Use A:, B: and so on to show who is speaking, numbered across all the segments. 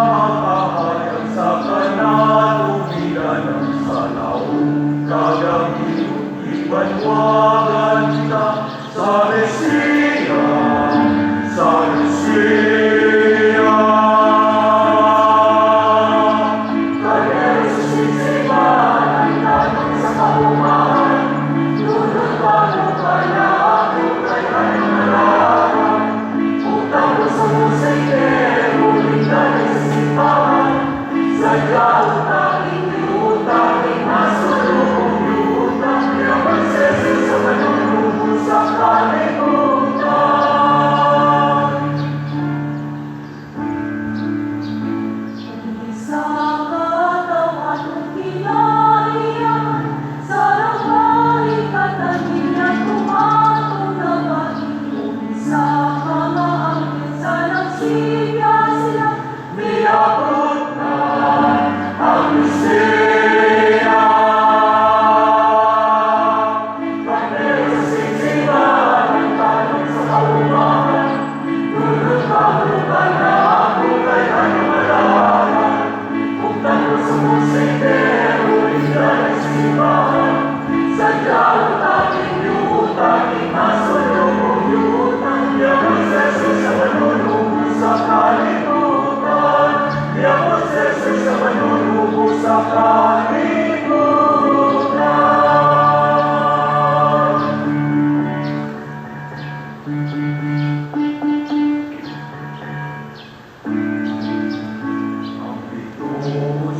A: makahayag sa kanalubigan ng salaong kagami't ibanwagan kita sa Mesia, sa Mesia.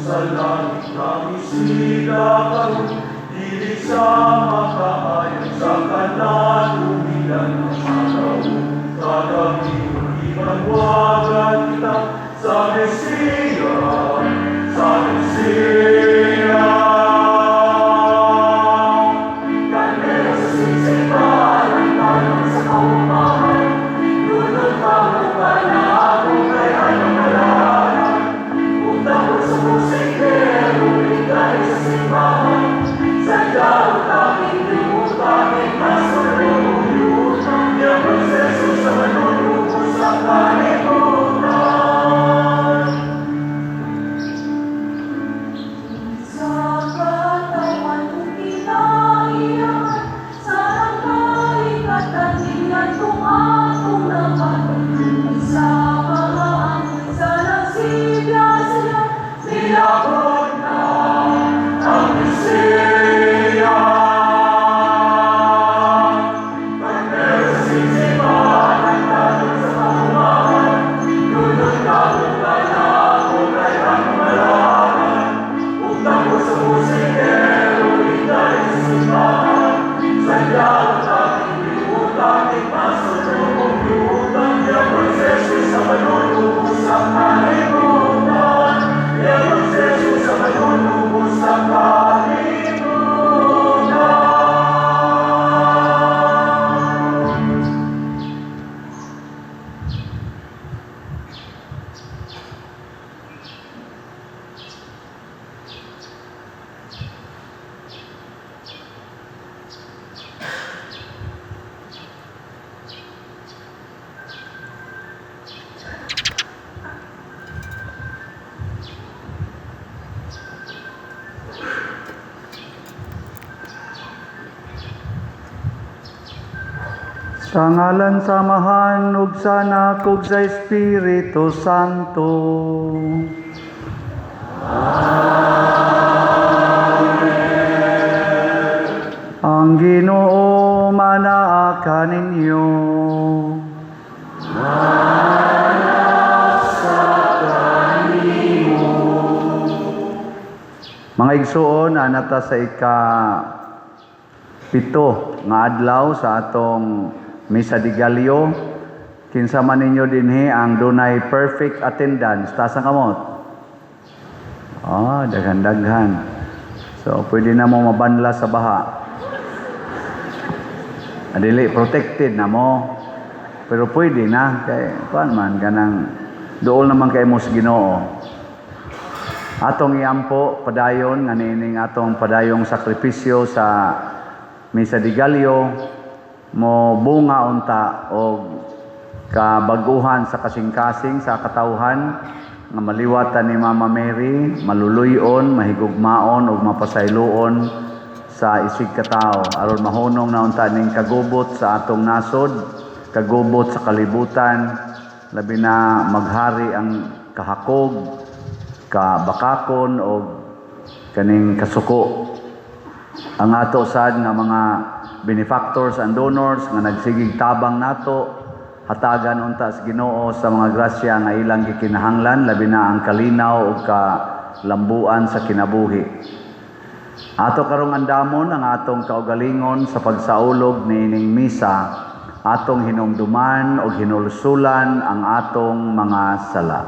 A: Sa langit kami silakan, dili sa makahayag sa kanalubigan ng salaong kagami't ibanwagan kita sa Mesia, sa Mesia. Kandila sa siksipan, ang tanong sa kaumahan, nunod pamuka na ako kay anong nalaran, utang sa musik dahil sa simbahan, sa daot aming limutan, ay masulong yun, yung proseso sa manunubos sa kalimutan. Sa katawan kong kinaiyan, sa kalikatan niyan kung akong naman, sa mga angin sa nagsibya sila, nilabot na ang Mesia. Pagkero sa sisipan, ang tanong sa kahumahan, nunod ka bukan na ako kay ang malaman. Utang ko sa musikero, dahil sa simbahan, sa daot aking limutan, ay masunod kong limutan, yung proseso sa manunubos sa kalimutan, yung proseso sa manunubos sa kalimutan.
B: Sa ngalan samahan ug sana kog sa Espiritu Santo. Amen. Ang Ginoo manaa kaninyo. Mga igsuon, anata sa ika-7 nga adlaw sa atong Misa de Gallio. Kinsa man ninyo dinhi ang dunay perfect attendance, taas ang kamot. Daghan-daghan. So, pwede na mo mabanla sa baha. Adili, protected na mo. Pero pwede na. Kaya, kuan man, ganang dool naman kay mo sa Ginoo. Atong iampo, padayon, nganing atong padayong sakripisyo sa Misa de Gallio, mo bunga unta o kabaguhan sa kasing-kasing sa katawhan nga maliwatan ni Mama Mary, maluluyon, mahigugmaon ug mapasayloon sa isig katao aron mahunong na unta ning kagubot sa atong nasod, kagubot sa kalibutan, labi na maghari ang kahakog, kabakakon o kaning kasuko. Ang ato sad nga mga benefactors and donors nga nagsigig tabang nato hatagan unta sa Ginoo sa mga grasya nga ilang gikinahanglan, labi na ang kalinaw ug kalambuan sa kinabuhi. Ato karong andamon ang atong kaugalingon sa pagsaulog niining misa, atong hinumduman o hinulsulan ang atong mga sala.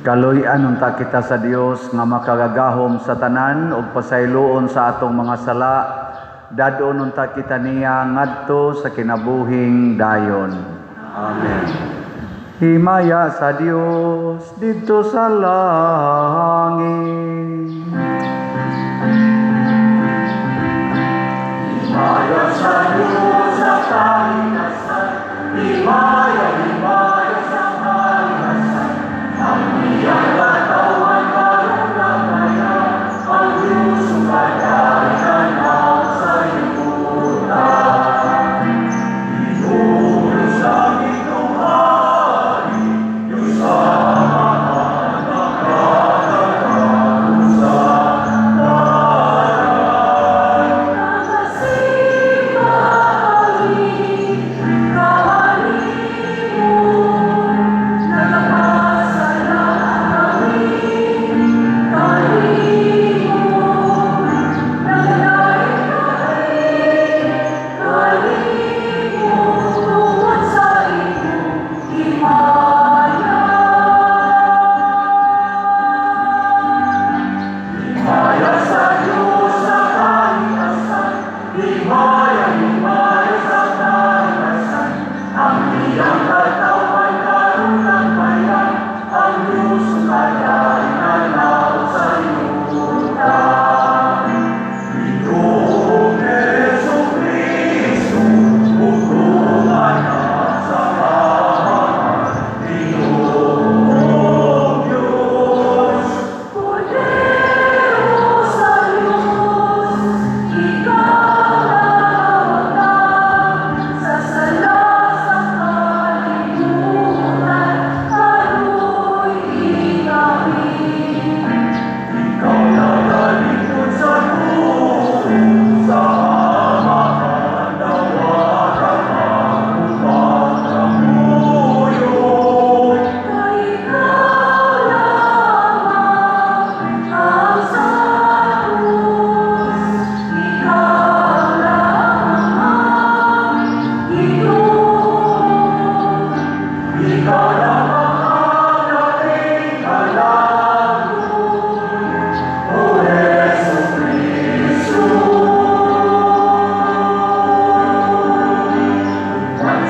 B: Kaluyan unta kita sa Dios nga makagagahom sa tanan ug pasayloon sa atong mga sala, dadon unta kita niya ngadto sa kinabuhing dayon. Amen. Himaya sa Dios didto sa langit.
A: Himaya sa Diyos sa kalikasan, himaya sa kalikasan, ang iyang katawan karunakayan, ang Diyos sumadayan sa yuta. Inulit sa itong hari, Diyos sa mga nakakataon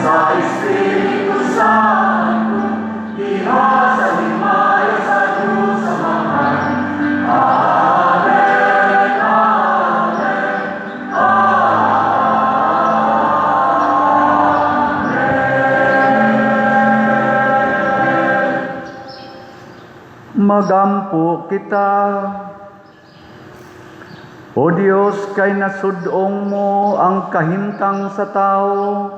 A: sa Espírito Santo.
B: magampo kita. O Dios, kay nasudong mo ang kahintang sa tao,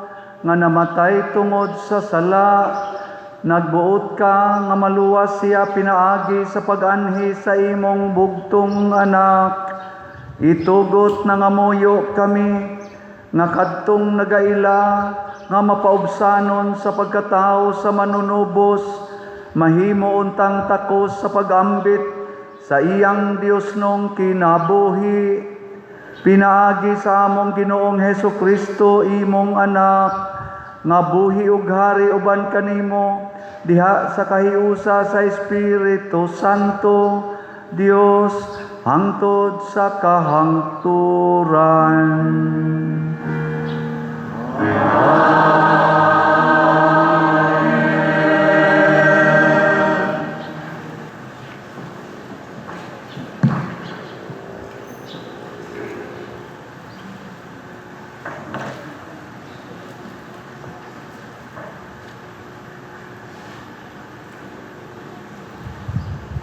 B: nga namatay tungod sa sala, nagbuot ka nga maluwas siya pinaagi sa pag-anhi sa imong bugtong anak. Itugot na nga muyo kami, nga kadtong nagaila, nga mapaubsanon sa pagkatao sa manunubos, mahimo untang takos sa pag-ambit sa iyang Dios nung kinabuhi. Pinaagi sa among Ginoong Hesukristo imong anak, nga buhi ug hari uban kanimo, diha sa kahiusa sa Espiritu Santo, Dios, hangtod sa kahangturan.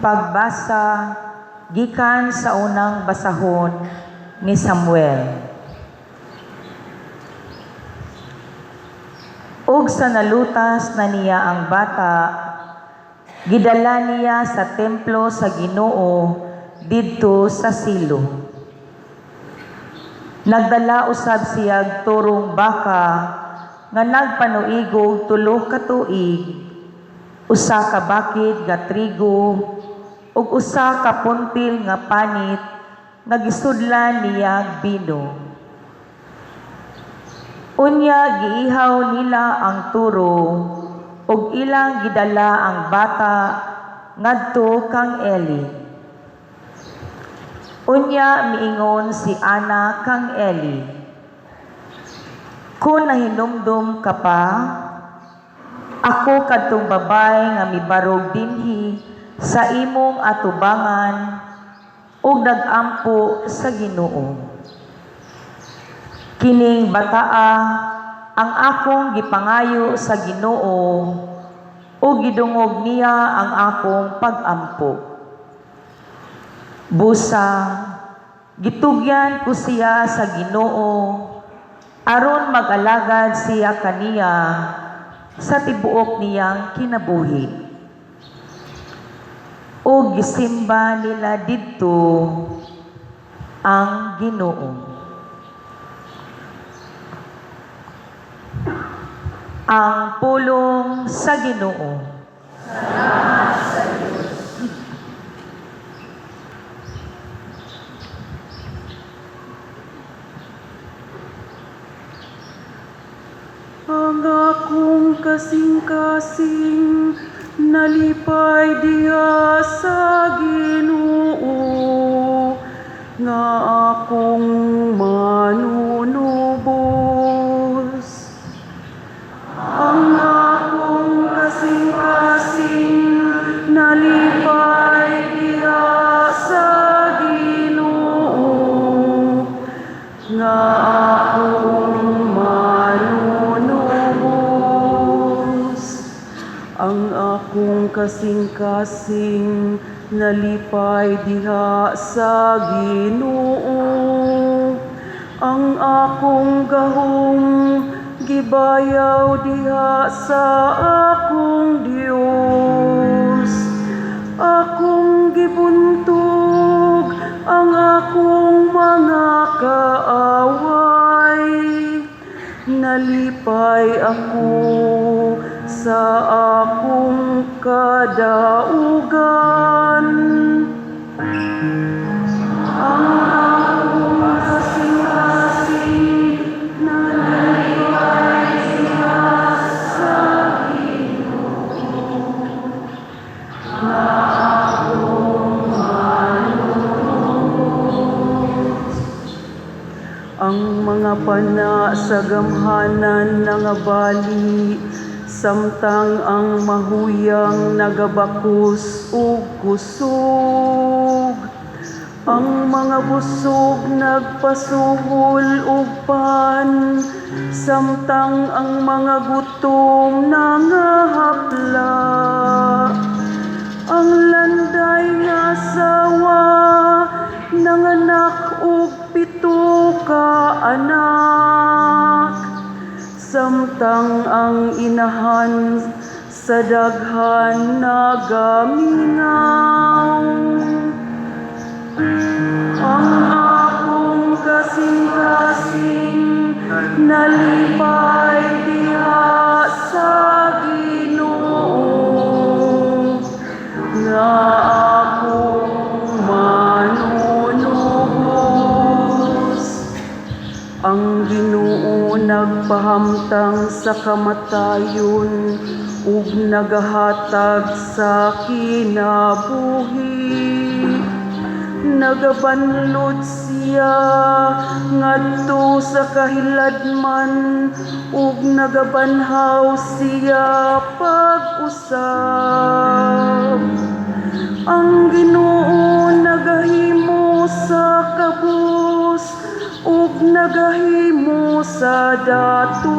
C: Pagbasa gikan sa unang basahon ni Samuel. Ug sa nalutas na niya ang bata, gidala niya sa templo sa Ginoo didto sa Silo. Nagdala usab siya turong baka nga nagpanuigog 3 ka tuig, usa ka bakid nga trigo, ug usa ka puntil nga panit nga gisudlan niya bino. Unya giihaw nila ang turo ug ilang gidala ang bata ngadto kang Eli. Unya miingon si Ana kang Eli, "Kung nahinumdum ka pa, ako kadtong babay nga mibarog dinhi sa imong atubangan ug nagampo sa Ginoo. Kining bataa ang akong gipangayo sa Ginoo ug gidungog niya ang akong pag-ampo. Busa, gitugyan ko siya sa Ginoo aron mag-alagad siya kaniya sa tibuok niyang kinabuhi. O gisimba nila didto ang Ginoo." Ang pulong sa Ginoo.
A: Salamat sa Diyos.
D: Ang akong kasing-kasing nalipay diha sa Ginoo, nga akong manunubos. Ang akong kasing-kasing nalipay diha sa Ginoo, nga akong manunubos. Ang akong kasing-kasing nalipay diha sa Ginoo, ang akong gahom gibayaw diha sa akong Dios. Akong gibuntog ang akong mga kaaway, nalipay ako sa akong kadaugan. Ang akong kasing-kasing nalipay diha sa Ginoo, nga akong manunubos. Ang mga pana sa gamhanan nga bali, samtang ang mahuyang nagabakus ug kusog. Ang mga busog nagpasuhol ug pan, samtang ang mga gutom nangahapla. Ang landa anak, samtang ang inahan sa daghan nagamingaw. Ang akong kasing-kasing nalipay diha sa Ginoo, nga akong manunubos. Ang Ginoo nagpahamtang sa kamatayon ug nagahatag sa kinabuhi. Nagabanlod siya ngadto sa kahiladman ug nagabanhaw siya pag-usab. Ang Ginoo nagahimo sa kabus ug nagahimo sa dato.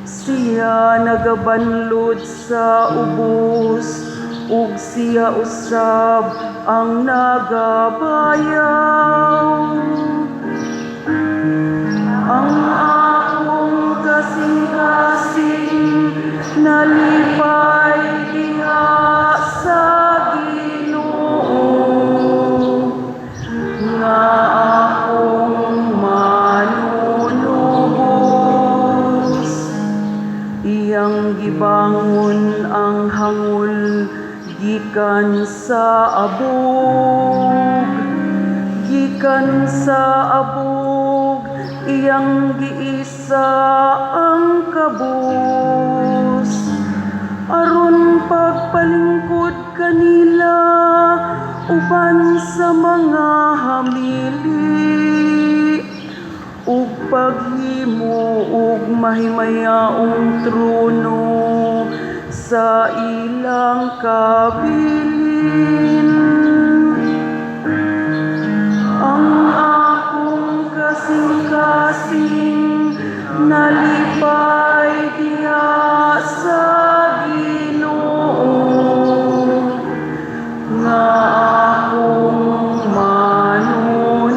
D: Siya nagabanlod sa ubos ug siya usab ang nagabayaw. Ang akong kasing-kasing nalipay diha sa Ginoo, nga akong manunubos. Iyang gibangon ang hangul gikan sa abog, gikan sa abog, iyang giisa ang kabus. Aron pagpalingkod kanila uban sa mga hamili, ug paghimo ug mahimayaong trono sa ilang kabilin. Ang akong kasing-kasing nalipay diha sa Ginoo, nga akong manunubos.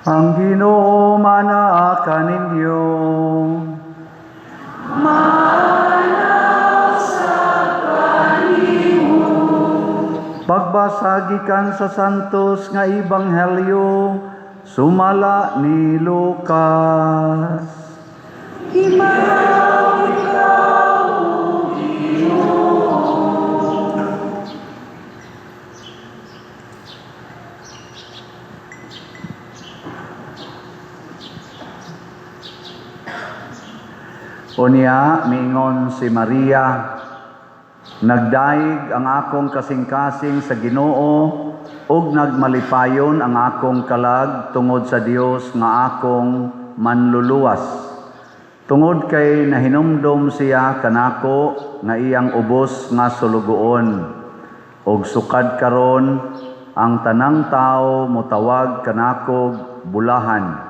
B: Ang Ginoo mana kaninyo. Pagbasa gikan sa santos nga ebanghelyo sumala ni Lucas. Unya miingon si Maria, nagdaig ang akong kasing-kasing sa Ginoo ug nagmalipayon ang akong kalag tungod sa Dios nga akong manluluwas. Tungod kay nahinumdom siya kanako nga iyang ubos nga sulugoon. Ug sukad karon ang tanang tao motawag kanako bulahan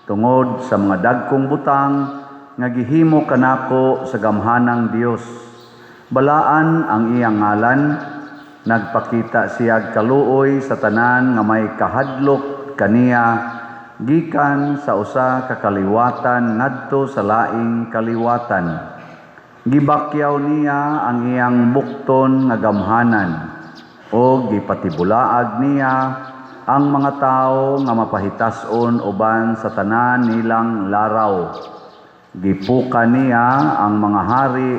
B: tungod sa mga dagkong butang nga gihimo kanako sa gamhanang Dios. Balaan ang iyang ngalan, nagpakita siya kaluoy sa tanan nga may kahadlok kaniya gikan sa usa ka kaliwatan ngadto sa laing kaliwatan. Gibakyaw niya ang iyang bukton nga gamhanan o gipatibulaag niya ang mga tao nga mapahitason uban sa tanan nilang laraw. Gipuka niya ang mga hari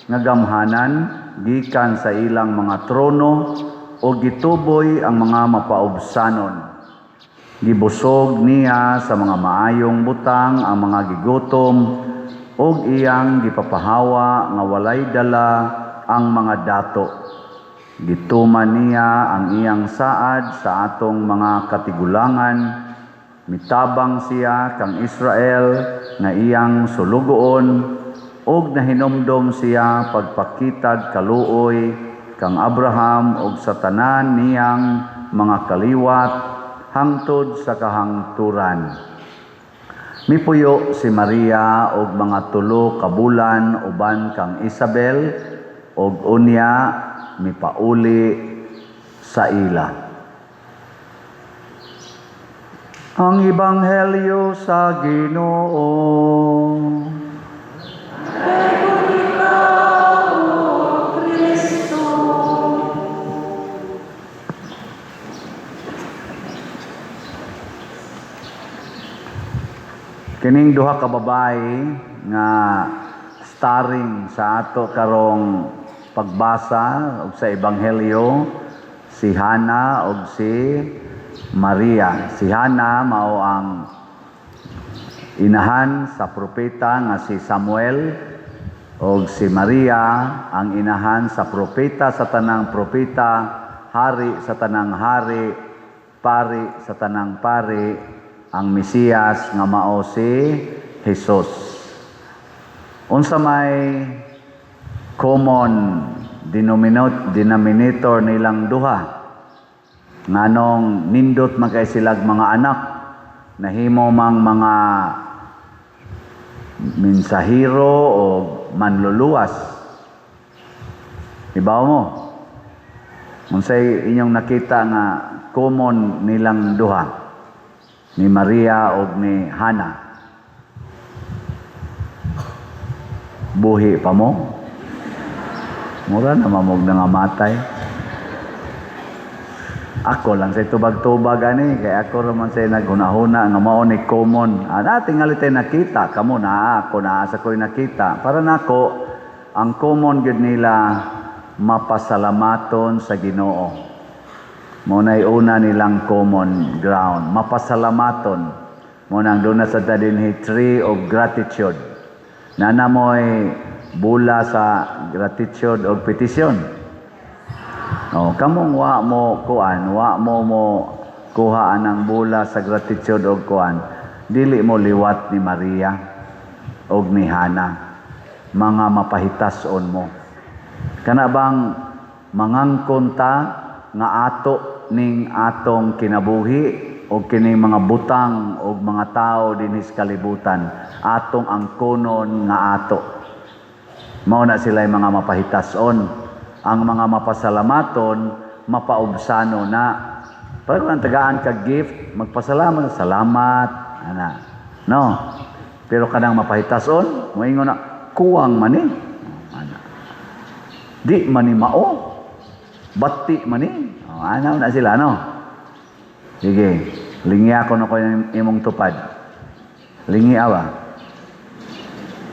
B: nga gamhanan gikan sa ilang mga trono o gituboy ang mga mapaubsanon. Gibusog niya sa mga maayong butang ang mga gigutom ug iyang gipapahawa nga walay dala ang mga dato. Gituman niya ang iyang saad sa atong mga katigulangan. Mitabang siya kang Israel nga iyang sulugoon ug nahinomdom siya pagpakitag kaluoy kang Abraham ug sa tanan niyang mga kaliwat hangtod sa kahangturan. Mipuyo si Maria og mga 3 ka bulan uban kang Isabel ug unya mipauli sa ila. Ang Ebanghelyo sa Ginoo. Kining duha ka babae nga starring sa ato karong pagbasa ug sa Ebanghelyo, si Hana ug si Maria. Si Hana mao ang inahan sa propeta nga si Samuel ug si Maria ang inahan sa propeta sa tanang propeta, hari sa tanang hari, pari sa tanang pari, ang Mesiyas nga mao si Jesus. Unsa may common denominator nilang duha? Nganong nindot man kay silag mga anak, nahimo mang mga mensahero o manluluwas. Ibaw mo? Unsay inyong nakita nga common nilang duha? Ni Maria o ni Hana. Buhi pa mo? Mura na mamog na nga matay. Ako lang sa tubag-tubag ani, kaya ako raman sa naghunahuna nga mao ni common. Tingali tayo nakita, kamo na ako na sa ko'y nakita. Para nako, ang common gyud nila mapasalamaton sa Ginoo. Muna'y una nilang common ground. Mapasalamaton. Munang doon na sa dadinhi tree of gratitude. Nana mo'y bula sa gratitude o petisyon. O, kamong wa mo kuan, wa mo kuhaan ang bula sa gratitude o kuan. Dili mo liwat ni Maria o ni Hana. Mga mapahitason mo. Kana bang mangangkon ta nga ato ning atong kinabuhi o kining mga butang o mga tao dinhis kalibutan, atong angkonon nga ato. Mao na sila mga mapahitason. Ang mga mapasalamaton, mapaubsano na. Pero kung tagaan ka gift, magpasalamat, salamat, ana. No? Pero kanang mapahitason, moingon na, kuwang mani. Ana. Di mani mao. Bati man eh. Ano na sila, no? Sige. Lingi ako na ko yung imong tupad. Lingi awa.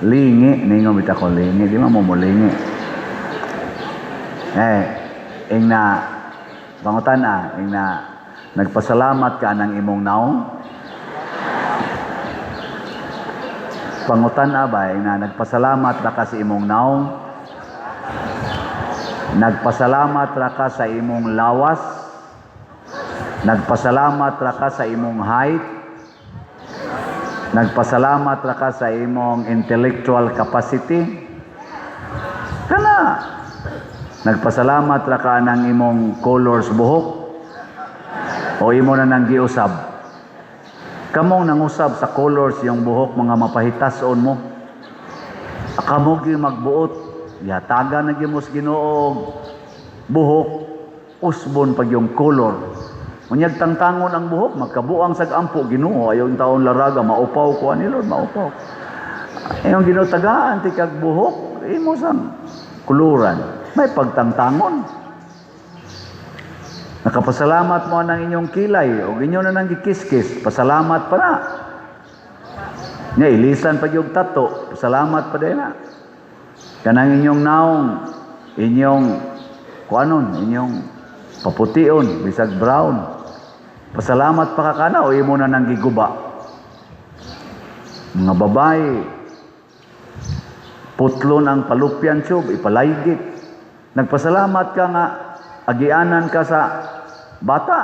B: Lingi. Ningo bita ko lingi. Di mo lingi. Ingna, pangutan na, ingna, nagpasalamat ka ng imong naong. Pangutan na ba, ingna, nagpasalamat na ka sa imong naong. Nagpasalamat ra ka sa imong lawas. Nagpasalamat ra ka sa imong height. Nagpasalamat ra ka sa imong intellectual capacity. Kana. Nagpasalamat ra ka ng imong colors buhok. O imo na nang giusab. Kamong nangusab sa colors yung buhok, mga mapahitason mo. Akamo gyud magbuot. Yataga na gimos Ginoo buhok, usbon pag yung color. Unyag tangtangon ang buhok, magkabuang sag ampo, Ginoo, ayaw yung taon laraga, maupaw ko ani Lord, maupaw. Ayaw Ginoo tagaan, ti kag buhok, imo sang kuluran. May pagtangtangon. Nakapasalamat mo ng inyong kilay, o inyo na nang gikiskis, pasalamat pa na. Nga, ilisan pa yung tato, pasalamat pa din na. Kanang inyong naong, inyong, kuanon, inyong papution, bisag brown. Pasalamat pa kakana o imo na nang giguba. Mga babae, putlon ang palupyan tiyog, ipalaygit. Nagpasalamat ka nga, agianan ka sa bata.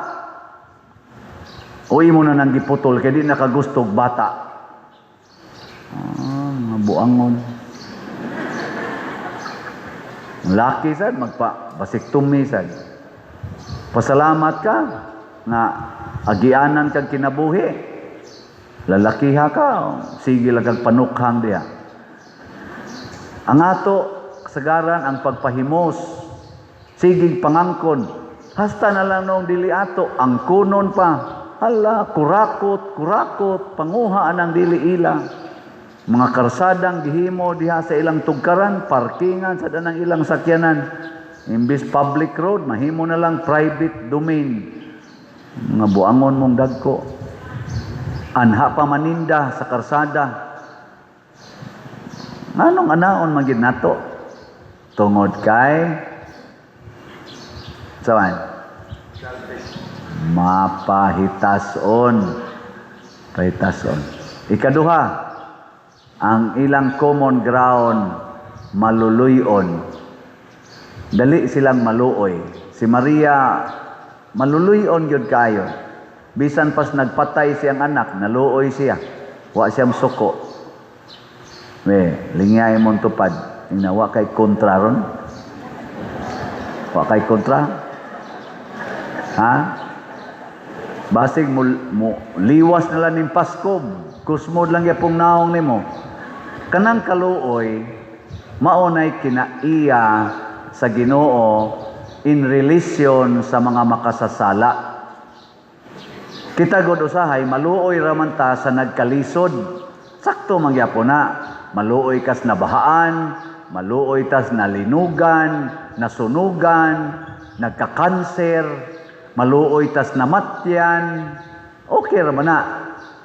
B: O imo na nang giputol, kaya di nakagustog bata. Mga buangon. Laki sad, magpa-basiktomy sad. Pasalamat ka nga agianan kag kinabuhi. Lalakiha ka, sige lang kag panukhang diha. Ang ato kasagaran ang pagpahimos, sigig pangangkon. Hasta na lang noong dili ato ang kunon pa. Hala, kurakot, panguhaan ang dili ila. Mga karsadang gihimo diha sa ilang tugkaran, parkingan sa danang ilang sakyanan. Imbis public road, mahimo na lang private domain. Mga buangon mong dagko. Anha pa maninda sa karsada. Anong anaon magid nato? Tungod kay sawan? Mapahitason. Pahitason. Ikaduha, ang ilang common ground maluluyon. Dali silang maluoy. Si Maria maluluyon gyud kayo. Bisan pas nagpatay siyang anak, naluoy siya. Wa siyang suko. Lingay mong tupad. Wa kay kontra ron. Wa kay kontra. Ha? Basig mo liwas na lang ning Pasko. Kusmod lang yapong naong nimo. Kanang kaluoy, maunay kinaiya sa Ginoo in relation sa mga makasasala. Kita gud usahay maluoy raman ta sa nagkalisod. Sakto mangyapon na. Maluoy kas nabahaan, maluoy tas nalinugan, nasunugan, nagka-cancer, maluoy tas namatyan. Okay raman na.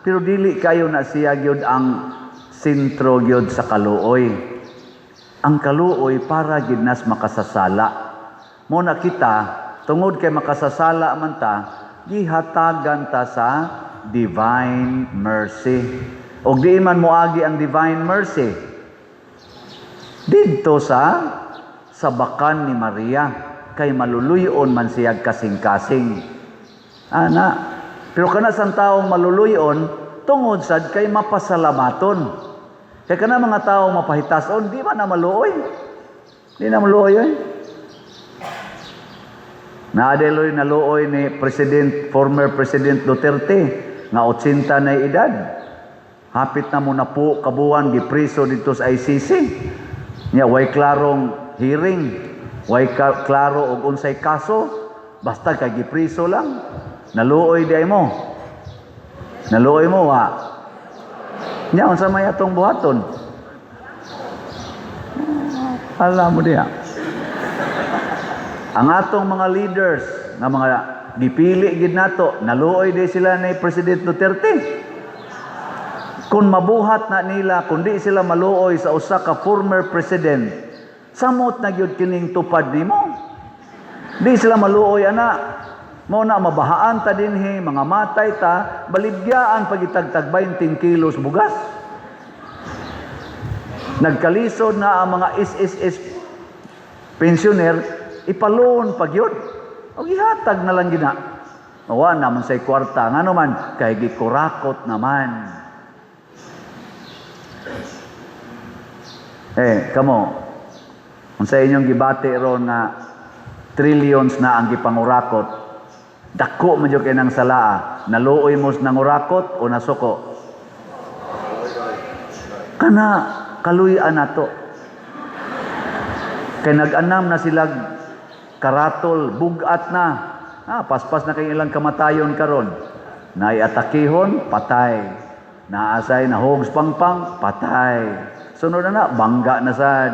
B: Pero dili kayo na siya gyud ang sentro gyud sa kaluoy. Ang kaluoy para gid nas makasasala. Mo na kita tungod kay makasasala man ta, gihatagan ta sa divine mercy. Og di man moagi ang divine mercy didto sa sabakan ni Maria kay maluluyon man siya kasing-kasing. Ana, pero kana sang taong maluluyon tungod sad kay mapasalamaton. Kay kana mga taong mapahitason di man na maluoy. Di na maluoy eh. Naadeloy naluoy ni former President Duterte nga 80 na edad. Hapit na mo na po kabuan gipriso dito sa ICC. Nya way klarong hearing, way klaro og unsay kaso, basta kay gipriso lang. Naluoy di mo. Naluoy mo wa. Nya unsa may atong buhaton? Alam mo diha. Ang atong mga leaders nga mga gipili gid nato, naluoy di sila ni President Duterte. Kung mabuhat na nila, kundi sila maluoy sa usa ka former president, samot na gyud kining tupad nimo. Di sila maluoy ana. Mo na mabahaan ta dinhi, mga matay ta, baligyan pagitagtag 20 kilos bugas. Nagkalisod na ang mga SSS pensioner, ipalon pagyud. O gihatag na lang gina. Mawa naman say kwarta, ngano man kay gikurakot naman. Kamo, kung sa inyong gibati ron na trillions na ang gipangurakot, dako man jud kay nang salaa, naluoy mo nang urakot o nasuko? Kana kaluy-an nato. Kay nag-anam na sila karatol, bugat na, Paspas na kay ilang kamatayon karon. Naiatakihon, patay. Naasay na hogs pangpang, patay. Sunod na bangga na sad.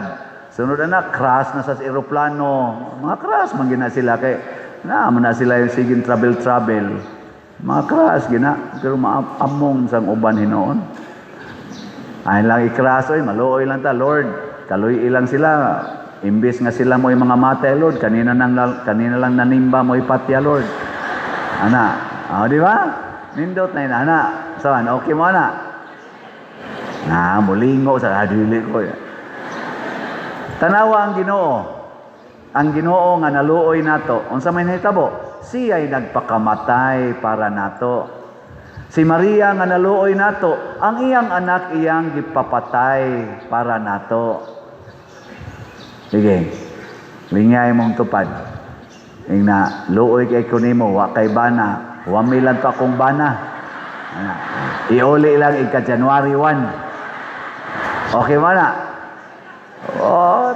B: Sunod na crash na sa eroplano. Mga crash man gina sila kay man na sila yung siging travel. Mga crash gina pero maamong sang uban hinoon. Ay lang i-crash oy, maluoy lang ta, Lord. Kaluy ilang sila. Imbes nga sila mo yung mga matay, Lord, kanina lang nanimba mo ipatya, Lord. Di ba? Nindot na yun, Saan? Okay mo, mulingo sa kadili ko. Tanawa ang Ginoo. Ang Ginoo nga naluoy nato. Unsa may nahitabo? Siya ay nagpakamatay para nato. Si Maria nga naluoy nato, ang iyang anak iyang gipapatay para nato. Sige, lingay mong tupad. Ingna, luoy kay kunimo, wa kay bana, wamilan pa kong bana. Iuli lang ika-January 1. Okay mo na?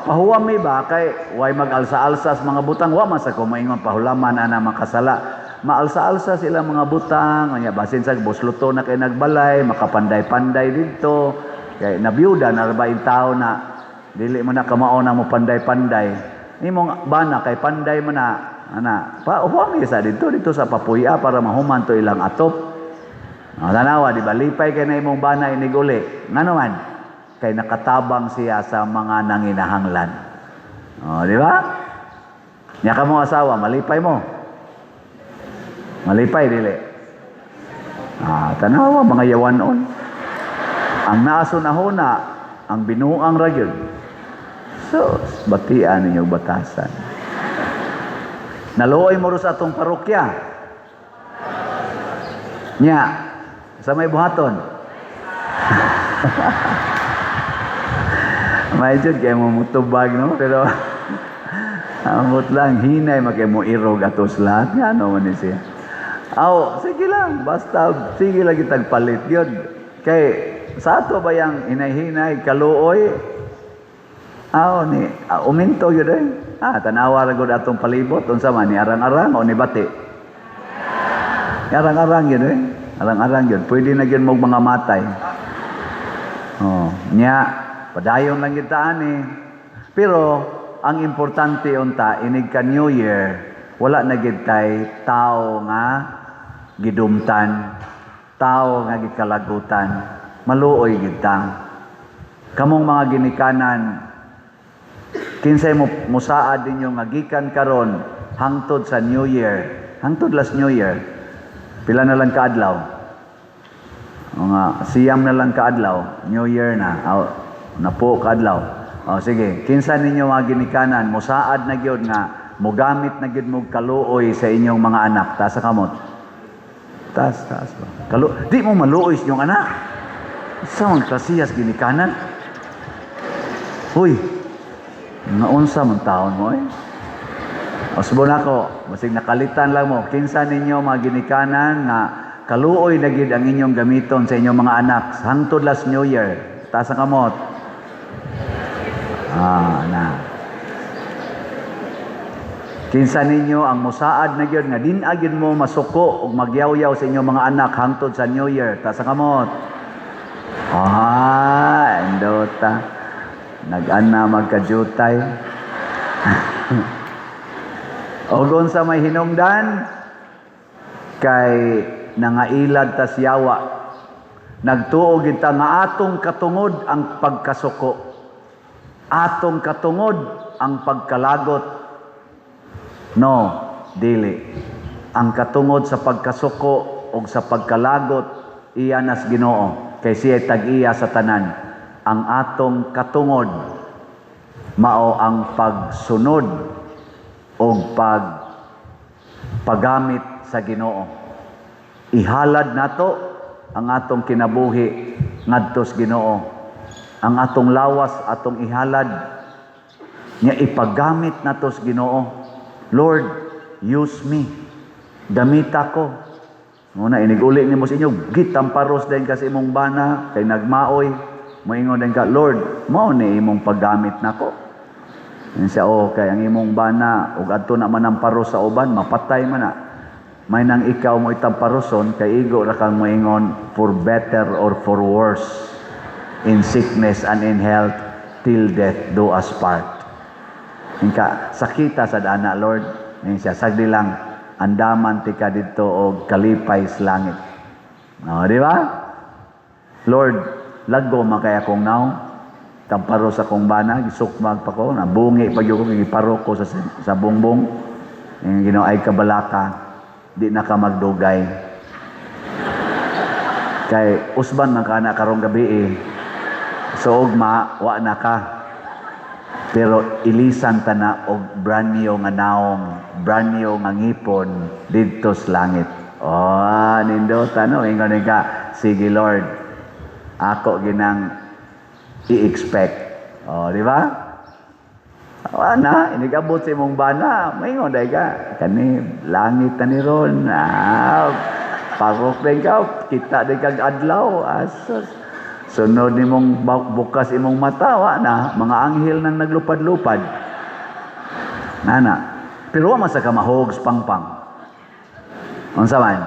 B: Pahuwami ba? Kay, way mag-alsa-alsa sa mga butang, wa man sa kumaingon pahulaman na makasala. Maalsa-alsa sila mga butang, basin sa busluto na kay nagbalay, makapanday-panday dito. Kay nabiyuda, narbaing tao na dili mo na kamao na mo panday-panday. Imong bana kay panday mo na huwag isa dito sa papuya para mahuman to ilang atop. Tanawa, di ba? Lipay kay na imong bana iniguli. Nga naman, kay nakatabang siya sa mga nanginahanglan. Di ba? Nya ka mo asawa, malipay mo. Malipay, dili. Tanawa, mga yawanon. Ang naasunahuna, ang binuang ragyod. So, batian ninyo batasan. Naluoy mo ro sa atong parokya. Nya, sa may buhaton. May jud kay mo mutubag, no? Pero, amot lang, hinay makay mo irog atos lahat. Nga, ano man siya. Sige lang. Basta, sige lang kitag palit yun. Kay, sa ato ba yung hinay-hinay, kaluoy, uminto yun eh. Tanawa ragod atong palibot. Unsa man, ni arang-arang o ni bati? Arang-arang yun eh. Arang-arang yun. Pwede na yun mga matay. Padayon lang gitaan eh. Pero, ang importante unta, inig ka New Year, wala na gitay tao nga gidumtan, tao nga gikalagutan, maluoy gitang. Kamong mga ginikanan, kinsay mo musaad ninyo nga gikan karon hangtod sa New Year, hangtod last New Year, pila na lang kaadlaw? Mga siyam na lang kaadlaw, New Year na, napo kaadlaw. Sige, kinsa ninyo mga ginikanan, musaad na gyud nga mogamit na gyud mo kaluoy sa inyong mga anak. Taas sa kamot. Taas ba? Di mo maluoy sa inyong anak. Sa mga klasiyas ginikanan. Huy, naunsa mong taon mo eh. Osbon ako, masig nakalitan lang mo. Kinsa ninyo mga ginikanan nga kaluoy na gyud ang inyong gamiton sa inyong mga anak hangtod last New Year. Taas sa kamot. Kinsa ninyo ang musaad na gyud nga din-agid mo masuko ug magyaw-yaw sa inyong mga anak hangtod sa New Year. Ta sa kamot. Endota. Nag-ana magkajutay. Ogon sa may hinungdan kay nangailad tas yawa. Nagtuo kita nga atong katungod ang pagkasuko. Atong katungod ang pagkalagot. No, dili. Ang katungod sa pagkasuko o sa pagkalagot, iya nas Ginoo. Kay siya tag-iya sa tanan. Ang atong katungod, mao ang pagsunod o paggamit sa Ginoo. Ihalad nato ang atong kinabuhi ngadto sa Ginoo. Ang atong lawas, atong ihalad, niya ipagamit nato sa Ginoo. Lord, use me. Damit ako. Muna, iniguli ni mo sa inyo, gitamparos din kasi imong bana, kay nagmaoy, moingon din ka, Lord, mao ni imong paggamit nako. Yan siya, kay ang imong bana, ug adto na man ang paros sa uban, mapatay man na. may nang ikaw mo itamparuson, kay igo ra kang moingon, for better or for worse, in sickness and in health, till death do us part. Hingka, sakita sa dana, Lord. Ngayon siya, sagdi lang, andaman ti ka dito o kalipay sa langit. O, di ba? Lord, laggo makaya kong now, tamparo sa kong bana, gisukmag pa ko, nabungi pag yung iparo ko sa bongbong, yung ginoay kabalaka, di na ka magdugay. Kay usban man ka na karong gabi so ugma, wa na ka. Pero ilisan ta na og brand new nga naong, brand new nga ngipon didto sa langit. Oh, nindot ano, ingon ka, sige Lord, ako ginang i-expect. Oh, di ba? Ana, inigabot sa imong bana, maingon day ka, kani langit na ni ron. Parok din ka, kita din kag adlaw. Asas. Sunod ni mong bukas imong mata, na, mga anghel nang naglupad-lupad. Nana, pero wa man sa kamahog sa pangpang. Unsa man?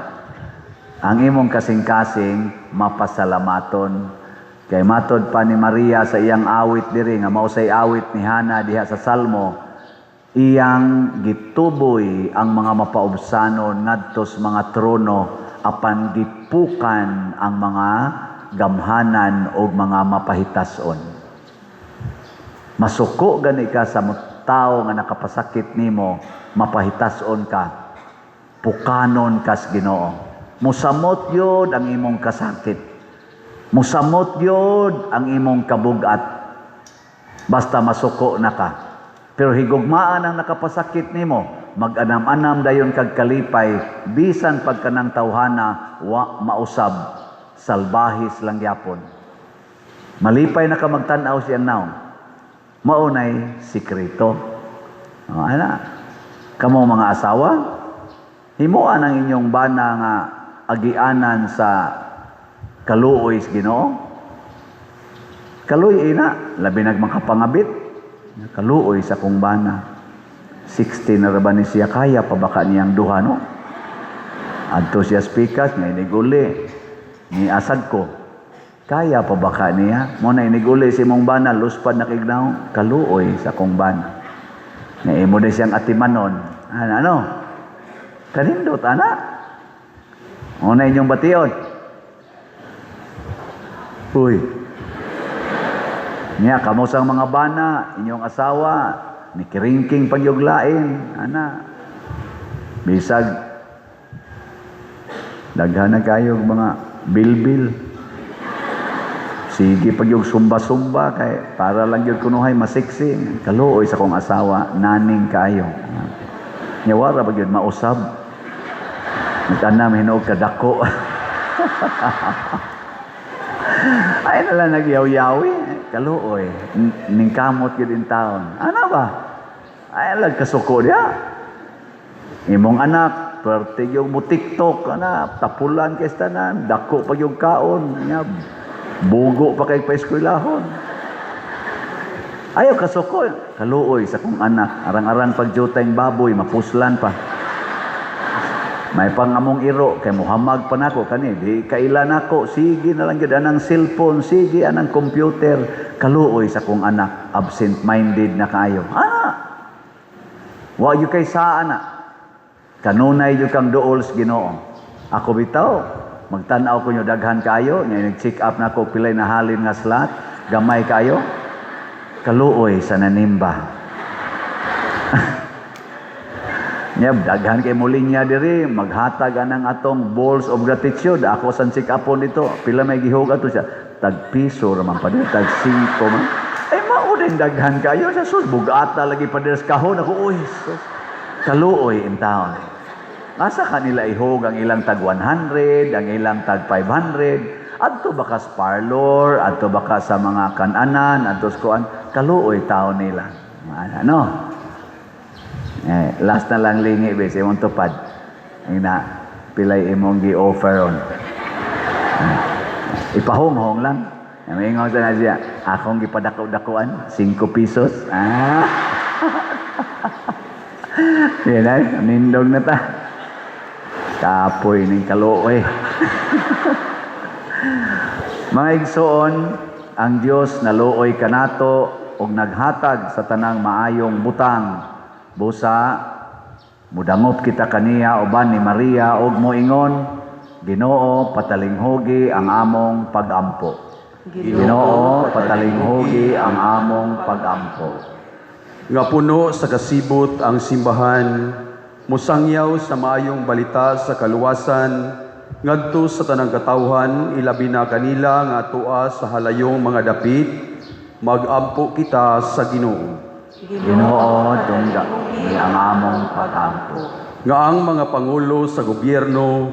B: Ang imong kasing-kasing mapasalamaton. Kay matod pa ni Maria sa iyang awit diri nga mausay awit ni Hana diha sa Salmo, iyang gituboy ang mga mapaubsanon ngadto sa mga trono apan gipukan ang mga gamhanan o mga mapahitason. Masuko gani ka sa tao nga nakapasakit nimo, mapahitason ka, pukanon kas Ginoo. Musamot yod ang imong kasakit. Musamot yod ang imong kabugat. Basta masuko na ka. Pero higugmaan ang nakapasakit nimo, mag-anam-anam dayon kag kalipay, bisan pagkanang tawhana, wa mausab, salbahis lang yapon. Malipay na ka magtan-aw siya now. Maunay sikreto. Ana, kamo mga asawa, himuan ang inyong bana nga agianan sa kaluoy sa Ginoo. Kaluoy ina, labi nagmakapangabit. Kaluoy sa kong bana. 16 na ba ni siya, kaya pa baka niyang duha, no? Adto siya speakas, nga iniguli. Ni asad ko. Kaya pa baka niya? Muna iniguli si mong bana, luspad na kignaw, kaluoy sa kong bana. Nga imo na siyang atimanon. Ano? Kanindot, anak? Muna inyong bation. Uy. Niya, kamusang mga bana, inyong asawa, ni kiringking pagyuglain, ana. Bisag, daghan na kayo mga bilbil. Sige pagyug sumba-sumba, kay para lang yun kunuhay masiksi. Kaluoy sa kong asawa, naning kayo. Nyawara pag yun, mausab. Nagtanam, hinog kadako. Ay nalang nagyaw-yawi. Kaluoy. Ningkamot yun din taon. Ano ba? Ay alag kasuko niya. Imong anak, pwerte yung mo TikTok, anak, tapulan kay tanan, dako pa yung kaon, niya, bugo pa kay paeskwelahon. Ayaw kasuko. Kaluoy sa kong anak. Arang-arang pagjutay baboy, mapuslan pa. May pangamong iro, kay muhamag pa nako kani, di kailan ako, sige na lang yun anang cellphone, sige anang computer, kaluoy sa kong anak, absent-minded na kayo. Wa yu kay saan na, kanunay yu kang dool sa Ginoo. Ako bitaw, magtanaw ko nyo daghan kayo, nga nag-check up na ko, pilay na halin nga slot, gamay kayo, kaluoy sa nanimba. Nyab, daghan kay mulinya diri, maghatag anang atong balls of gratitude. Ako san check upon dito, pila may gihug ato siya. Tag piso raman pa dito, tag 5 man. Ay mauding daghan kayo sa sus, bugata lagi pa diri sa kahon. Ako, uy, sus. Kaluoy in town. Asa kanila ihog ang ilang tag 100, ang ilang tag 500. Adto baka sa parlor, adto baka sa mga kananan, adto sa kuan, kaluoy taon nila. Ano? Last na lang lingi bes imong tupad ina pilay imong gi-offer on ipahong-hong lang maingon sa na siya akong gipadako-dakuan 5 pesos yan ay nindog na ta Kapoy ng kaluoy. Mga igsoon, ang Dios naluoy kanato ug naghatag sa tanang maayong butang. Busa, mudangop kita kaniya uban ni Maria ug moingon, Ginoo, patalinghugi ang among pag-ampo. Ginoo, patalinghugi ang among pag-ampo.
E: Nga puno sa kasibot ang simbahan, musangyaw sa maayong balita sa kaluwasan, ngadto sa tanang katawhan, ilabi na kanila nga tua sa halayong mga dapit, mag-ampo kita sa Ginoo.
B: Ginoo, tungga ni ang among pag-ampo.
E: Nga ang mga pangulo sa gobyerno,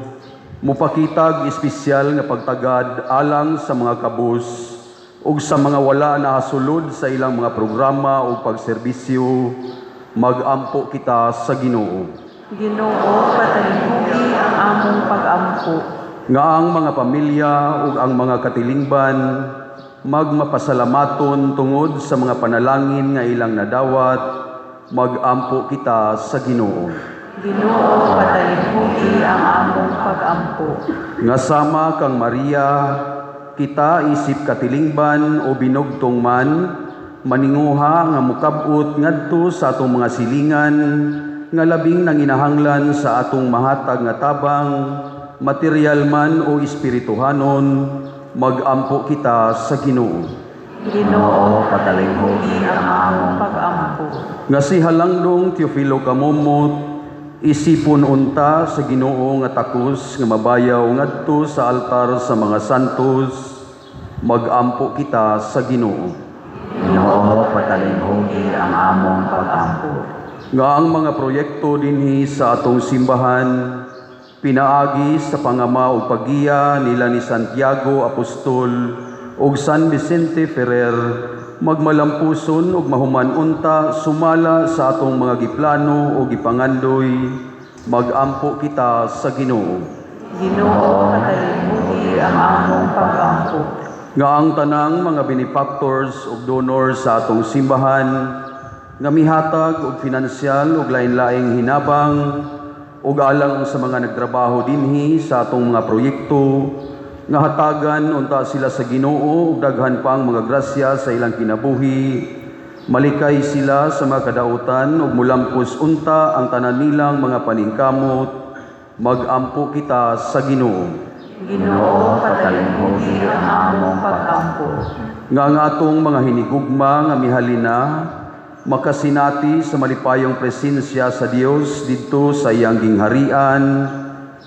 E: mupakitag espesyal nga pagtagad alang sa mga kabus ug sa mga wala nahasulod sa ilang mga programa o pagserbisyo, mag-ampo kita sa Ginoo.
C: Ginoo, patalinghugi ang among pag-ampo.
E: Nga ang mga pamilya ug ang mga katilingban magmapasalamaton tungod sa mga panalangin nga ilang nadawat, mag-ampo kita sa Ginoo.
C: Ginoo, patalinghugi ang among pag-ampo.
E: Nga sama kang Maria, kita isip katilingban o binugtong man, maninguha nga mukabot ngadto sa atong mga silingan, nga labing nanginahanglan sa atong mahatag nga tabang, material man o espirituhanon, mag-ampo kita sa Ginoo.
C: Ginoo, patalinghugi ang among pag-ampo.
E: Nga si Halangdong Teofilo Kamumot, isipon unta sa Ginoo nga takos nga mabayaw ngadto sa altar sa mga santos, mag-ampo kita sa Ginoo.
B: Ginoo, patalinghugi ang among pag-ampo.
E: Nga ang mga proyekto dinhi sa atong simbahan, pinaagi sa pangama o pagiya nila ni Santiago Apostol ug San Vicente Ferrer, magmalampuson ug mahuman unta sumala sa atong mga giplano o gipangandoy, mag-ampo kita sa Ginoo.
C: Ginoo, patalinghugi ang among pag-ampo.
E: Nga ang tanang mga benefactors ug donors sa atong simbahan, nga mihatag og finansyal ug lain-laing hinabang ug alang sa mga nagtrabaho dinhi sa atong mga proyekto, nga hatagan unta sila sa Ginoo ug daghan pang mga grasya sa ilang kinabuhi, malikay sila sa mga kadautan ug mulampos unta ang tanan nilang mga paningkamot, mag-ampo kita sa Ginoo.
C: Ginoo, patalinghugi ang among pag-ampo.
E: Nga ang atong mga hinigugma nga mihalina, makasinati sa malipayong presensya sa Dios didto sa iyang gingharian,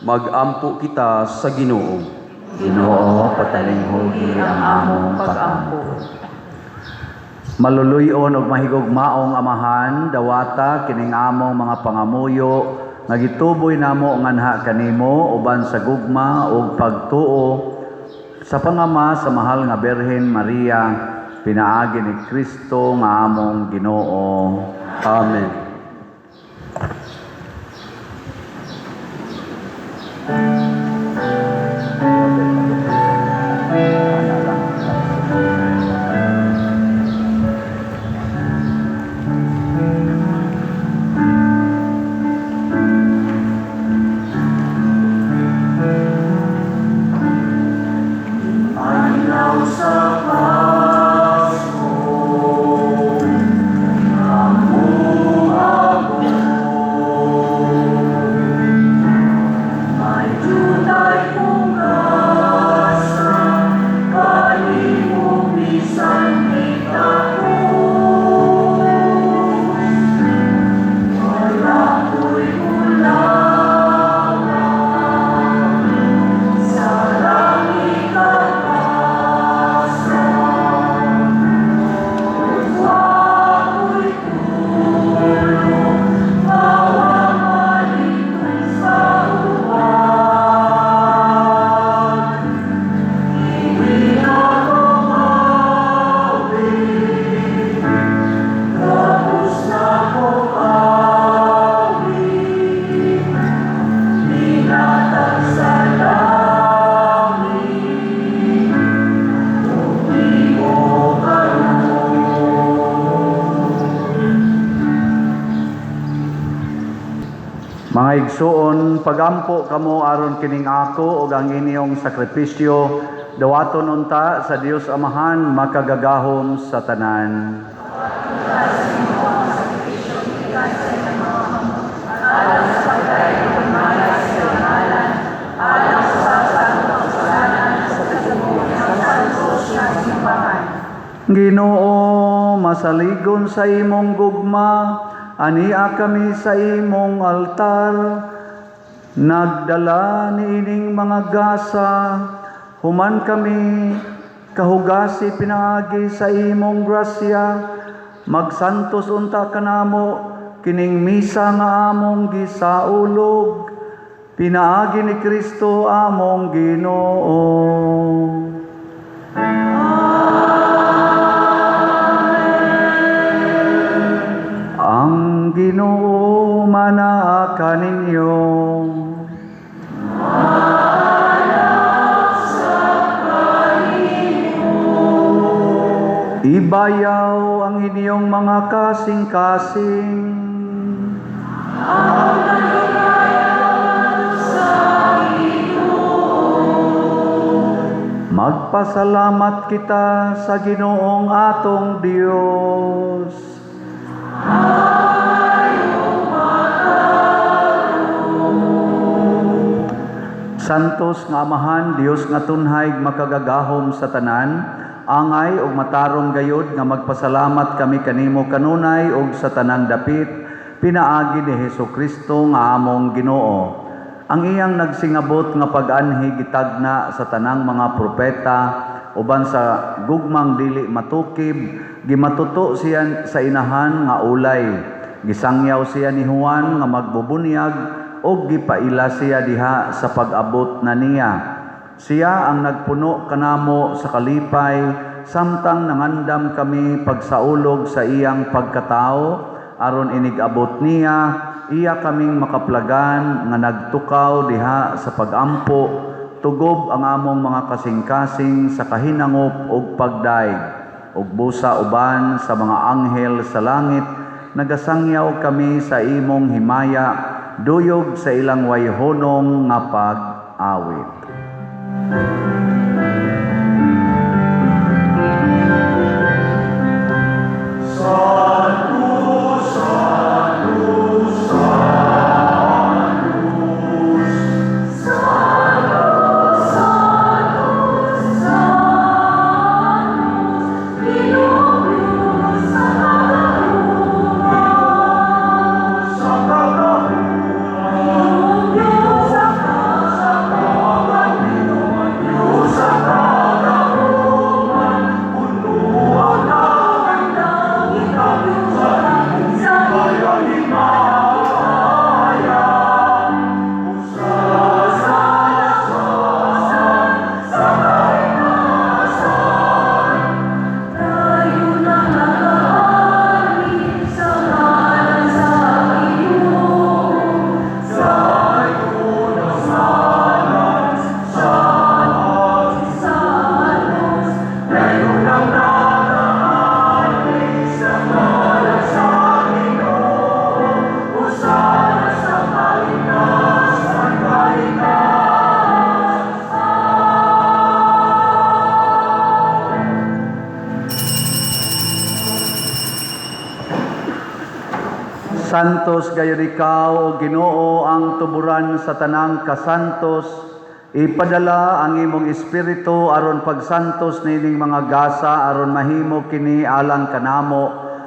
E: mag-ampo kita sa Ginoo.
B: Ginoo, patalinghugi ang among pag-ampo. Maluluyon og mahigugmaong amahan, dawata kining among mga pangamuyo nga gituboy namo nganha kanimo uban sa gugma ug pagtuo sa pangama sa mahal nga Birhen Maria, pinaagi ni Kristo nga among Ginoo.
E: Amen.
A: Ayaw sa Pasko, ang buhay
B: igsuon pagampo kamo aron kining ako ug ang inyong sakripisyo dawaton unta sa Dios Amahan makagagahom sa tanan. Ginoo, masaligon sa imong gugma, ania kami sa imong altar, nagdala niining mga gasa, human kami kahugasi pinaagi sa imong grasya, magsantos unta kanamo, kining misa nga among gisaulog, pinaagi ni Kristo among Ginoo. Ang Ginoo manaa kaninyo. Ibayaw ang inyong mga kasing-kasing. Magpasalamat kita sa Ginoong atong Dios. Santos nga Amahan, Dios nga tunhay makagagahom sa tanan, angay og matarong gayod nga magpasalamat kami kanimo kanunay og sa tanang dapit pinaagi ni Hesukristo nga among Ginoo. Ang iyang nagsingabot nga pag-anhi gitagna sa tanang mga propeta uban sa gugmang dili matukib, gimatuto siya sa inahan nga ulay. Gisangyaw siya ni Juan nga magbubunyag o gipaila siya diha sa pag-abot na niya. Siya ang nagpuno kanamo sa kalipay, samtang nangandam kami pagsaulog sa iyang pagkatao, aron inigabot niya, iya kaming makaplagan nga nagtukaw diha sa pagampo, tugob ang among mga kasing-kasing sa kahinangop ug pagdaig, ug busa uban sa mga anghel sa langit, nagasangyaw kami sa imong himaya, duyog sa ilang wayhonong nga pag-awit. Santos gayud ikaw, o Ginoo, ang tuburan sa tanang kasantos. Ipadala ang imong espiritu aron pagsantos nining mga gasa aron mahimo kini alang kanamo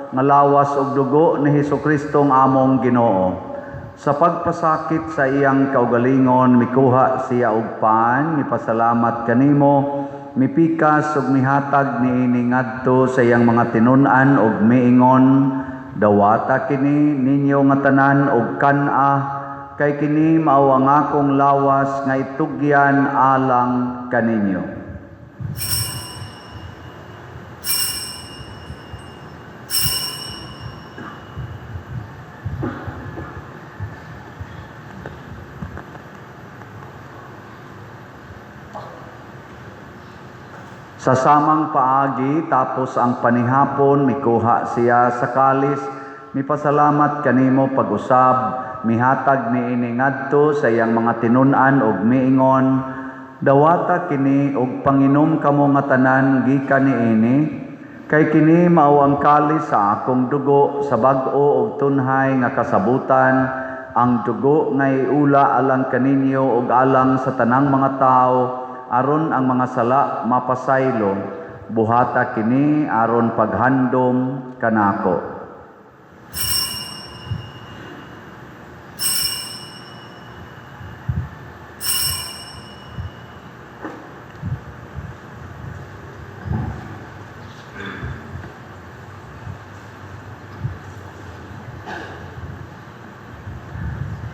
B: nga lawas ug dugo ni Hesukristo nga among Ginoo. Sa pagpasakit sa iyang kaugalingon mikuha siya og paan, mipasalamat kanimo, mipikas ug mihatag niini ngadto sa iyang mga tinun-an ug miingon, dawata kini ninyo nga tanan og kan-a, kay kini mao ang akong lawas nga itugyan alang kaninyo. Sa samang paagi tapos ang panihapon mikuha siya sa kalis, mipasalamat kanimo pag-usab, mihatag niini ngadto sa iyang mga tinun-an ug miingon, dawata kini ug panginom kamo nga tanan gikan niini, kay kini mao ang kalis sa akong dugo sa bag-o ug tunhay nga kasabutan, ang dugo nga iula alang kaninyo ug alang sa tanang mga tao aron ang mga sala mapasaylo. Buhata kini aron paghandom kanako.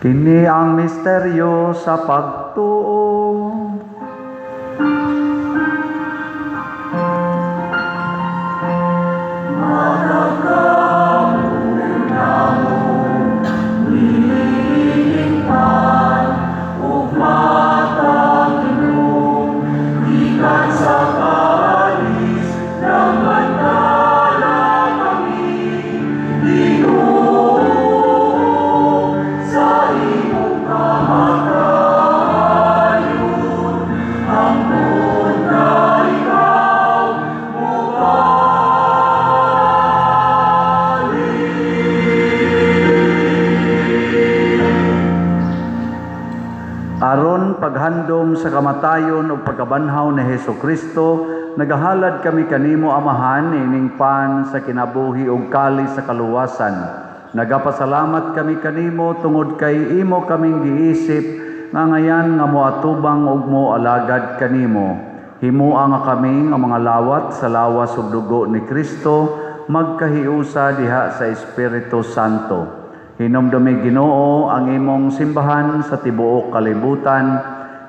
B: Kini ang misteryo sa pagtuo. Aron paghandom sa kamatayon o pagkabanhaw ni Hesukristo, nagahalad kami kanimo Amahan ining pan sa kinabuhi ug kalis sa kaluwasan. Nagapasalamat kami kanimo tungod kay imo kaming giisip nga ngayan nga moatubang ug moalagad kanimo. Himua nga kami nga mga lawat sa lawas ug dugo ni Kristo magkahiusa diha sa Espiritu Santo. Hinumdumi Ginoo ang imong simbahan sa tibuok kalibutan.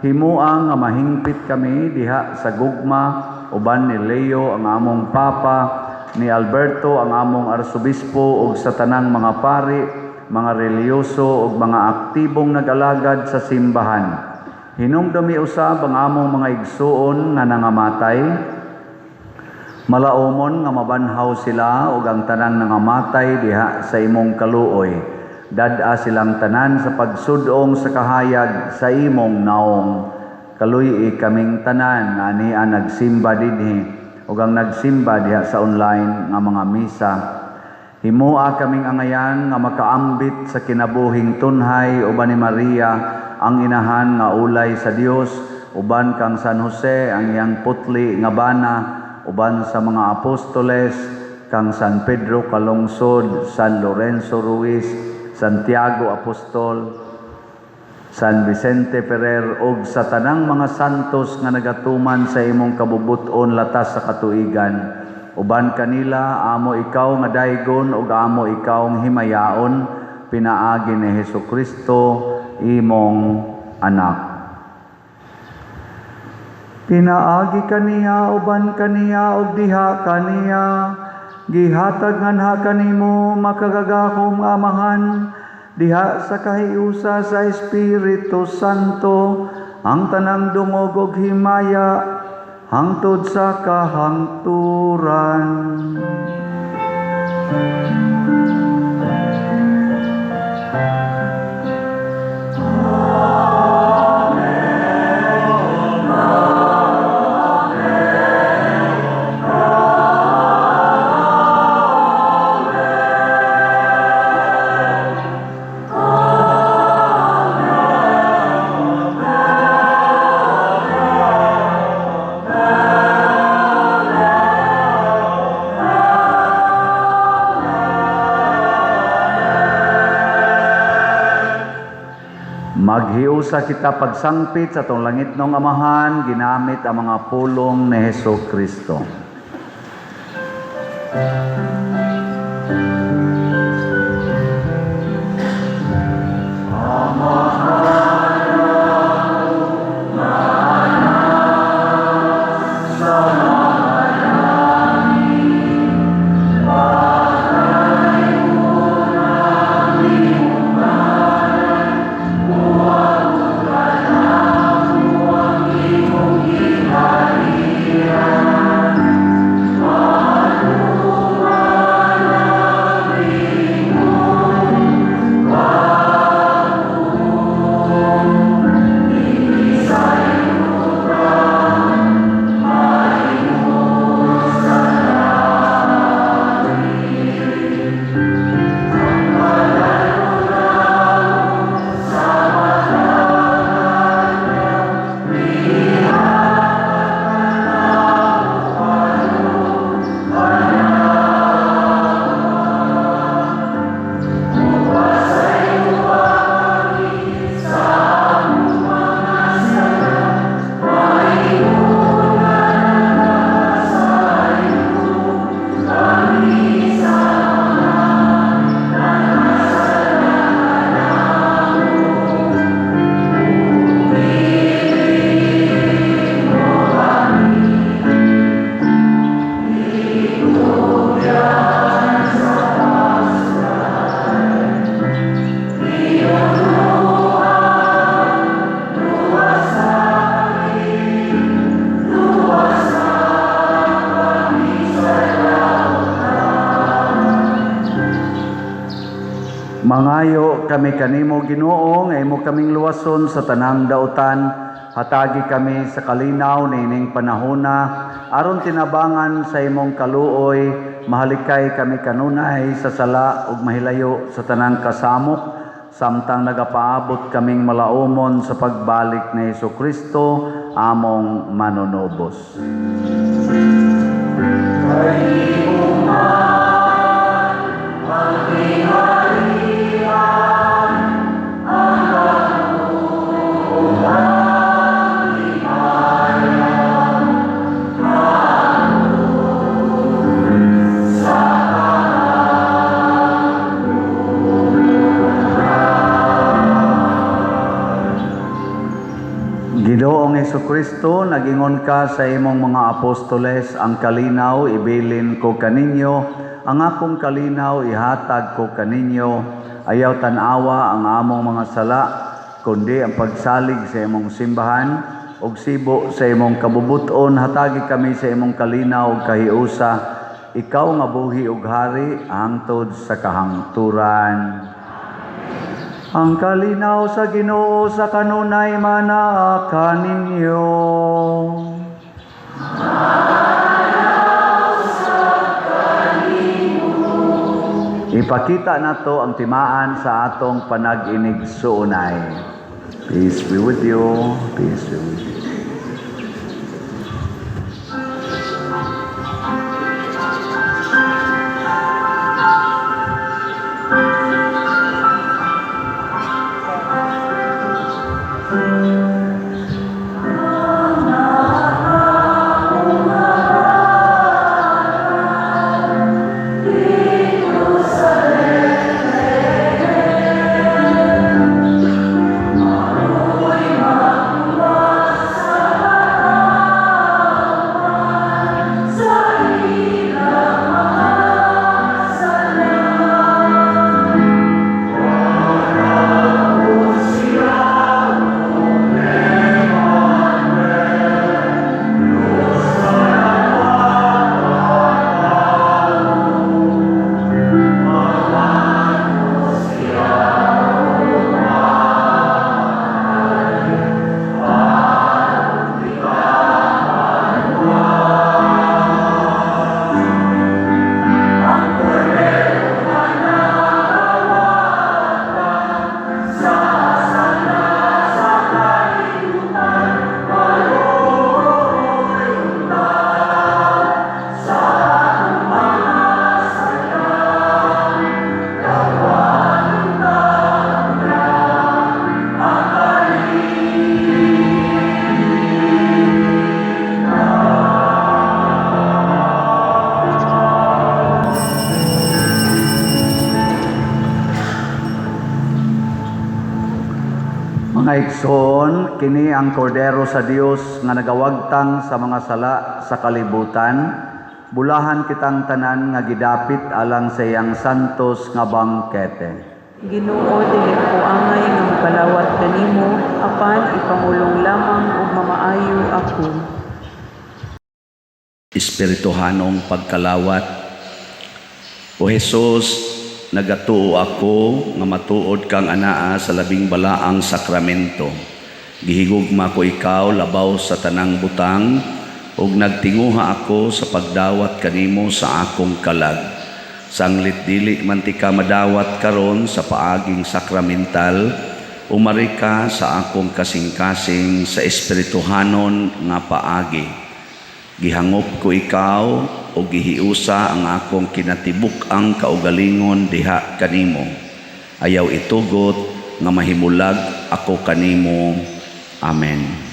B: Himua nga mahingpit kami diha sa gugma uban ni Leo ang among Papa, ni Alberto ang among Arsobispo ug sa tanang mga pari, mga reliyoso ug mga aktibong nag-alagad sa simbahan. Hinumdumi usab ang among mga igsuon nga nangamatay. Malaumon nga mabanhaw sila ug ang tanang nangamatay diha sa imong kaluoy. Dad-a silang tanan sa pagsudong sa kahayag sa imong naong. Kaluy kaming tanan nga ania nagsimba dinhi ug ang nagsimba diha sa online nga mga misa. Himua kaming angayan nga makaambit sa kinabuhing tunhay uban ni Maria ang inahan nga ulay sa Dios, uban kang San Jose ang iyang putli nga bana, uban sa mga apostoles kang San Pedro Kalungsod, San Lorenzo Ruiz, Santiago Apostol, San Vicente Ferrer ug sa tanang mga santos nga nagatuman sa imong kabubuton latas sa katuigan. Uban kanila amo ikaw nga daygon ug amo ikaw nga himayaon pinaagi ni Hesukristo imong anak. Pinaagi kaniya uban kaniya ug diha kaniya. Gihatag nganha kanimo makagagahom nga Amahan diha sa kahiusa sa Espiritu Santo ang tanang dungog ug himaya hangtod sa kahangturan. Maghiusa kita pagsangpit sa tong langit ng Amahan, ginamit ang mga pulong ni Hesukristo. kami kanimo Ginoo nga imo kaming luwason sa tanang dautan. Hatagi kami sa kalinaw nining panahona aron tinabangan sa imong kaluoy. Mahalikay kami kanunay sa sala ug mahilayo sa tanang kasamok samtang nagapaabot kaming malaumon sa pagbalik ni Hesukristo among manunobos. Ginoong Hesukristo, nagingon ka sa imong mga apostoles, ang kalinaw ibilin ko kaninyo, ang akong kalinaw ihatag ko kaninyo, ayaw tanawa ang among mga sala, kundi ang pagsalig sa imong simbahan, ug sibo sa imong kabubuton, hatagi kami sa imong kalinaw ug kahiusa, ikaw nga buhi ug hari, hangtod sa kahangturan. Ang kalinaw sa Ginoo sa kanunay manaa kaninyo. Ipakita nato ang timaan sa atong panag-inig suunay. Peace be with you. Peace be with you. Mga igsoon, kini ang kordero sa Dios nga nagawagtang sa mga sala sa kalibutan. Bulahan kitang tanan nga gidapit alang sa iyang santos nga bangkete.
D: Ginoo, dili ko angay nga makalawat kanimo, apan ipamulong lamang ug mamaayo ako.
E: Espirituhanong pagkalawat. O Jesus, nagatuo ako nga matuod kang anaa sa labing balaang sakramento. Gihigugma ko ikaw labaw sa tanang butang ug nagtinguha ako sa pagdawat kanimo sa akong kalag. Sanglit dili man ti ka madawat karon sa paaging sakramental, umari ka sa akong kasing-kasing sa espirituhanon nga paagi. Gihangop ko ikaw o gihiusa ang akong kinatibuk ang kaugalingon diha kanimo. Ayaw itugot nga mahimulag ako kanimo. Amen.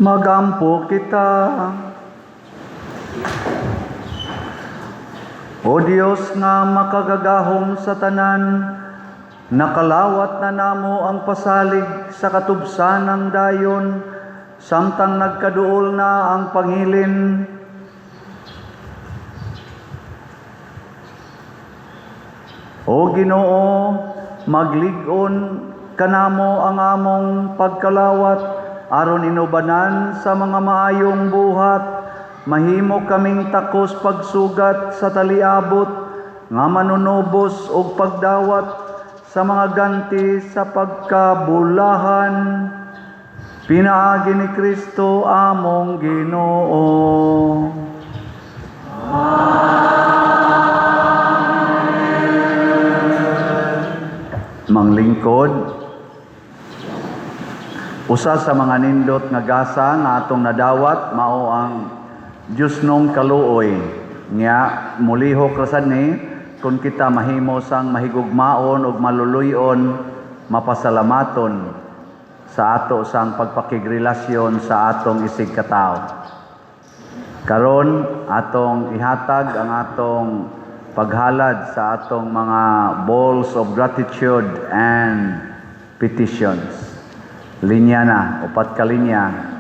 B: magampo kita. O Dios nga makagagahom sa tanan, nakalawat na namo ang pasalig sa katubsan ng dayon, samtang nagkaduol na ang pangilin. O Ginoo, maglig-on kanamo ang among pagkalawat, aron inubanan sa mga maayong buhat, mahimo kaming takos pagsugat sa taliabot, nga manunubos og pagdawat sa mga ganti sa pagkabulahan. Pinaagi ni Kristo among Ginoo. Manglingkod, usa sa mga nindot nga gasa nga atong nadawat mao ang Diyos nung kaluoy, nga mulihok rasad ni kung kita mahimo sang mahigugmaon ug maluluyon, mapasalamaton sa ato sang pagpakigrelasyon sa atong isig katao. Karon atong ihatag ang atong paghalad sa atong mga bowls of gratitude and petitions. Linya na, upat ka linya.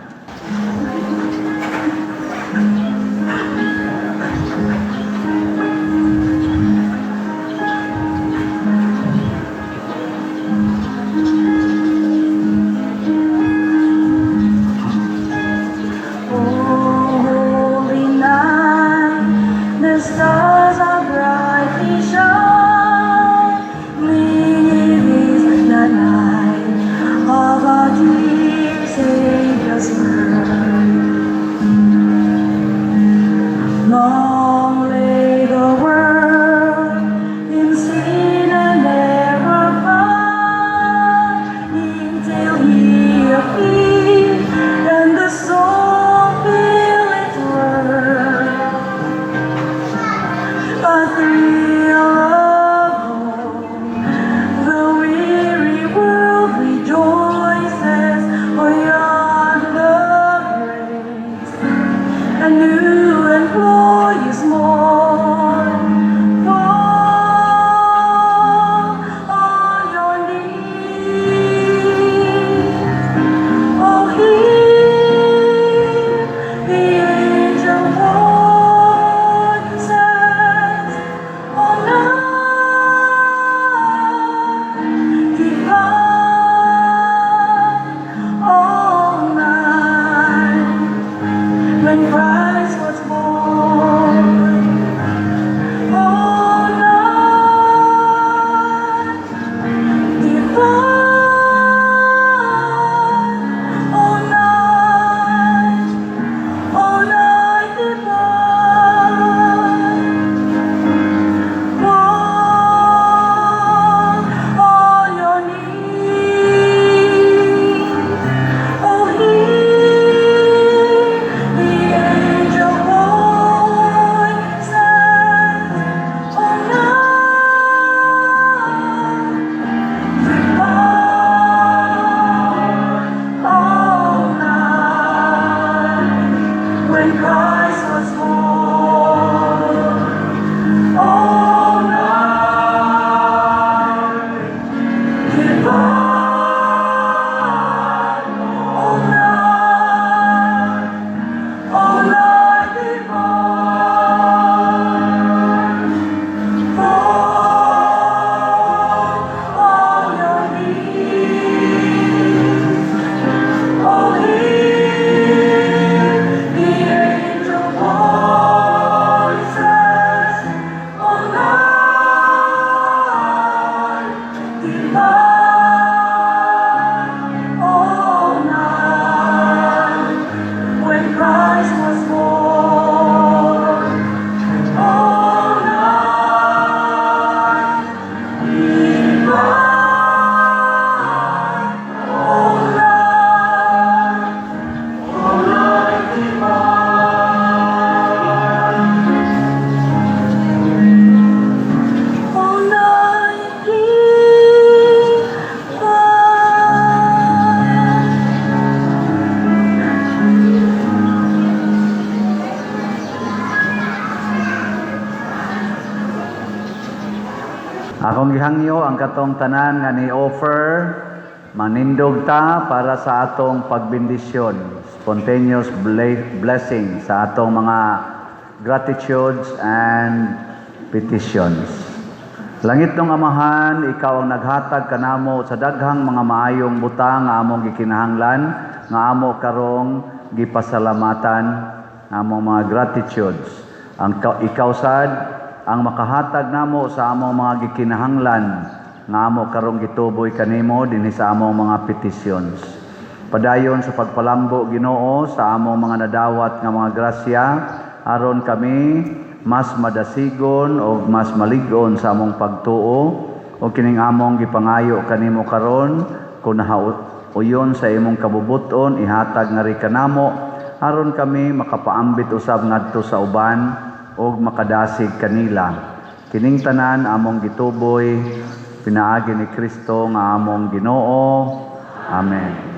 A: Savior's
B: ang katong tanan nga ni-offer, manindog ta para sa atong pagbendisyon, spontaneous blessing sa atong mga gratitudes and petitions. Langit ng Amahan, ikaw ang naghatag kanamo sa daghang mga maayong butang nga among gikinahanglan, nga amo karong gipasalamatan, nga among mga gratitudes. Ikaw sad ang makahatag namo sa among mga gikinahanglan, nga amo karong gituboy kanimo dinhi sa among mga petitions. Padayon sa pagpalambo Ginoo sa among mga nadawat nga mga grasya, aron kami mas madasigon o mas malig-on sa among pagtuo o kining among gipangayo kanimo karon kun uyon sa imong kabubuton ihatag nga ri kanamo aron kami makapaambit usab ngadto sa uban o makadasig kanila. Kining tanan among gituboy pinaagi ni Kristo nga among Ginoo. Amen.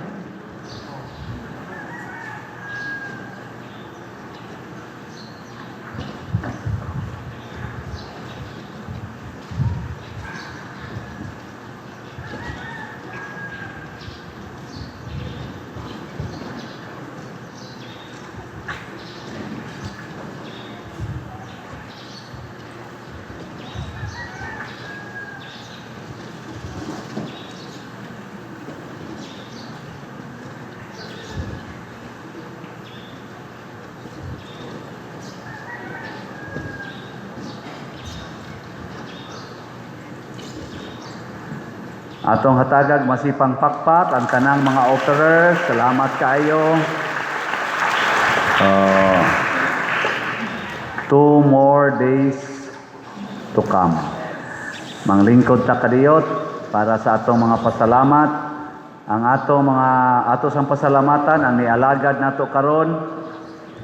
B: Atong hatagag masipang pakpak ang tanang mga offerers. Salamat kayo. 2 more days to come. Manglingkod ta kadiyot para sa atong mga pasalamat. Ang ato sang pasalamatan ang nialagad nato karon,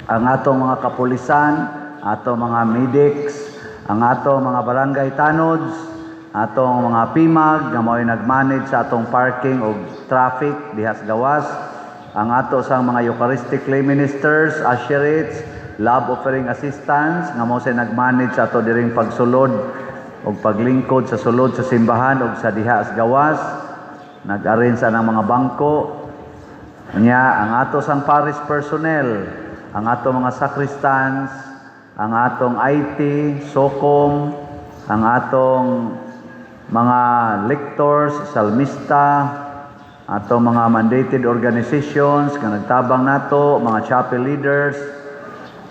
B: ang atong mga kapulisan, atong mga medics, ang atong mga barangay tanods, atong mga PIMAG nga mao'y nagmanage sa atong parking o traffic dihas gawas, ang ato sang mga Eucharistic lay ministers, usherates, love offering assistants nga mao say nagmanage sa ato diring pagsulod o paglingkod sa sulod sa simbahan o sa dihas gawas, nag-arrange sa ng mga bangko nya, ang ato sang parish personnel, ang ato mga sacristans, ang atong IT, SOCOM, ang atong mga lectors, salmista, atong mga mandated organizations nga nagtabang nato, mga chapel leaders,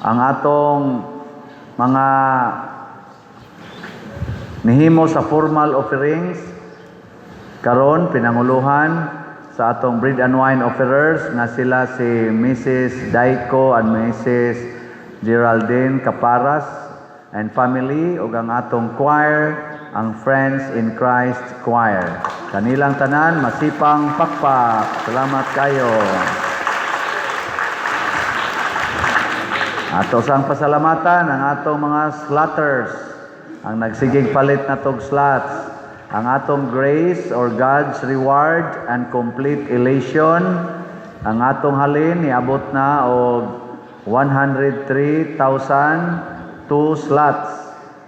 B: ang atong mga nihimo sa formal offerings karon pinanguluhan sa atong bread and wine offerers nga sila si Mrs. Daiko and Mrs. Geraldine Caparas and family ug ang atong choir, ang Friends in Christ Choir. Kanilang tanan, masipang pakpak. Salamat kayo. Ato sang pasalamatan ang atong mga slaughters, ang nagsigig palit na tog slots, ang atong grace or God's reward and complete elation, ang atong halin niabot na og 103,002 slots.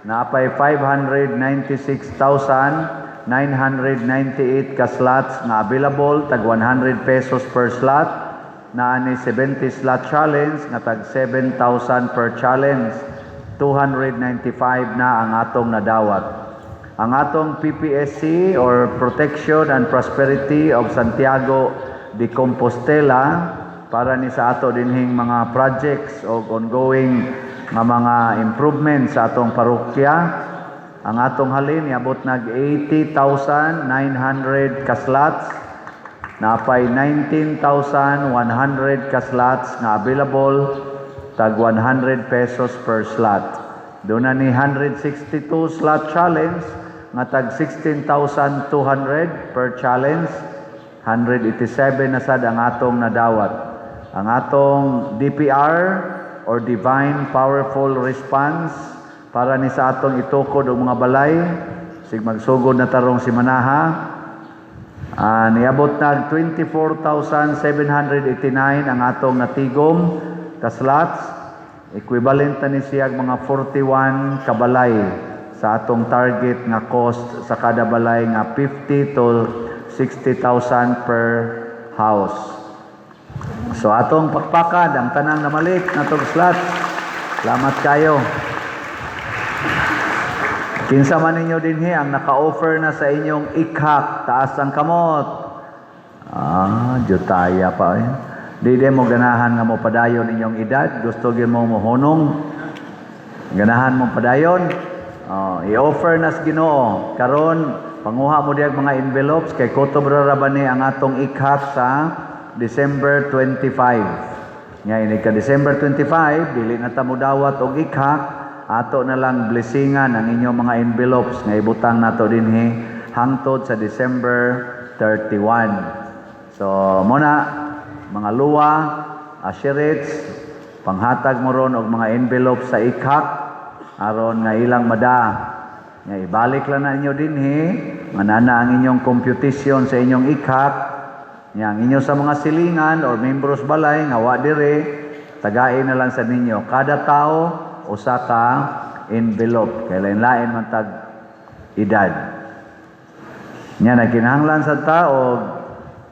B: Naapay 596,998 ka slots na available, tag 100 pesos per slot. Naani 70 slot challenge nga tag 7,000 per challenge. 295 na ang atong nadawat. Ang atong PPSC or Protection and Prosperity of Santiago de Compostela para ni sa ato dinhing mga projects o ongoing nga mga improvements sa atong parokya. Ang atong halin niabot nag 80,900 ka slots, napay 19,100 ka slots nga available, tag 100 pesos per slot. Doon na ni 162 slot challenge nga tag 16,200 per challenge. 187 na sad ang atong nadawat. Ang atong DPR or Divine Powerful Response para ni sa atong itukod og mga balay sig magsugod na tarong si Manaha. Niabot na 24,789 ang atong natigom ka slots, equivalent na ni siya mga 41 kabalay sa atong target nga cost sa kada balay nga 50 to 60,000 per house. So atong pakpakad ang tanang namalit natong slots. Salamat kayo. Kinsa man ninyo dinhi ang naka-offer na sa inyong ikhak, taas ang kamot. Jutaya pa. Di mo ganahan nga mo padayon inyong edad, gusto gyud mo mohunong. Ganahan mo padayon. I-offer na sa Ginoo. Karon panguha mo diag mga envelopes kay kutob ra ba ni ang atong ikhak sa December 25. Nga ini ka December 25, dili na ta mo dawat og ikhak. Ato na lang blessingan ang inyong mga envelopes nga ibutang nato dinhi hangtod sa December 31. So muna mga luwa, assurits, panghatag mo ron og mga envelopes sa ikhak aron nga ilang mada nga ibalik lang na inyo dinhi manana ang inyong computation sa inyong ikhak nga ang inyo sa mga silingan or membros balay nga wa dire tagain na lang sa ninyo kada tao usa ka envelope kay lain-lain man tag edad. Nya nagkinahanglan sa tao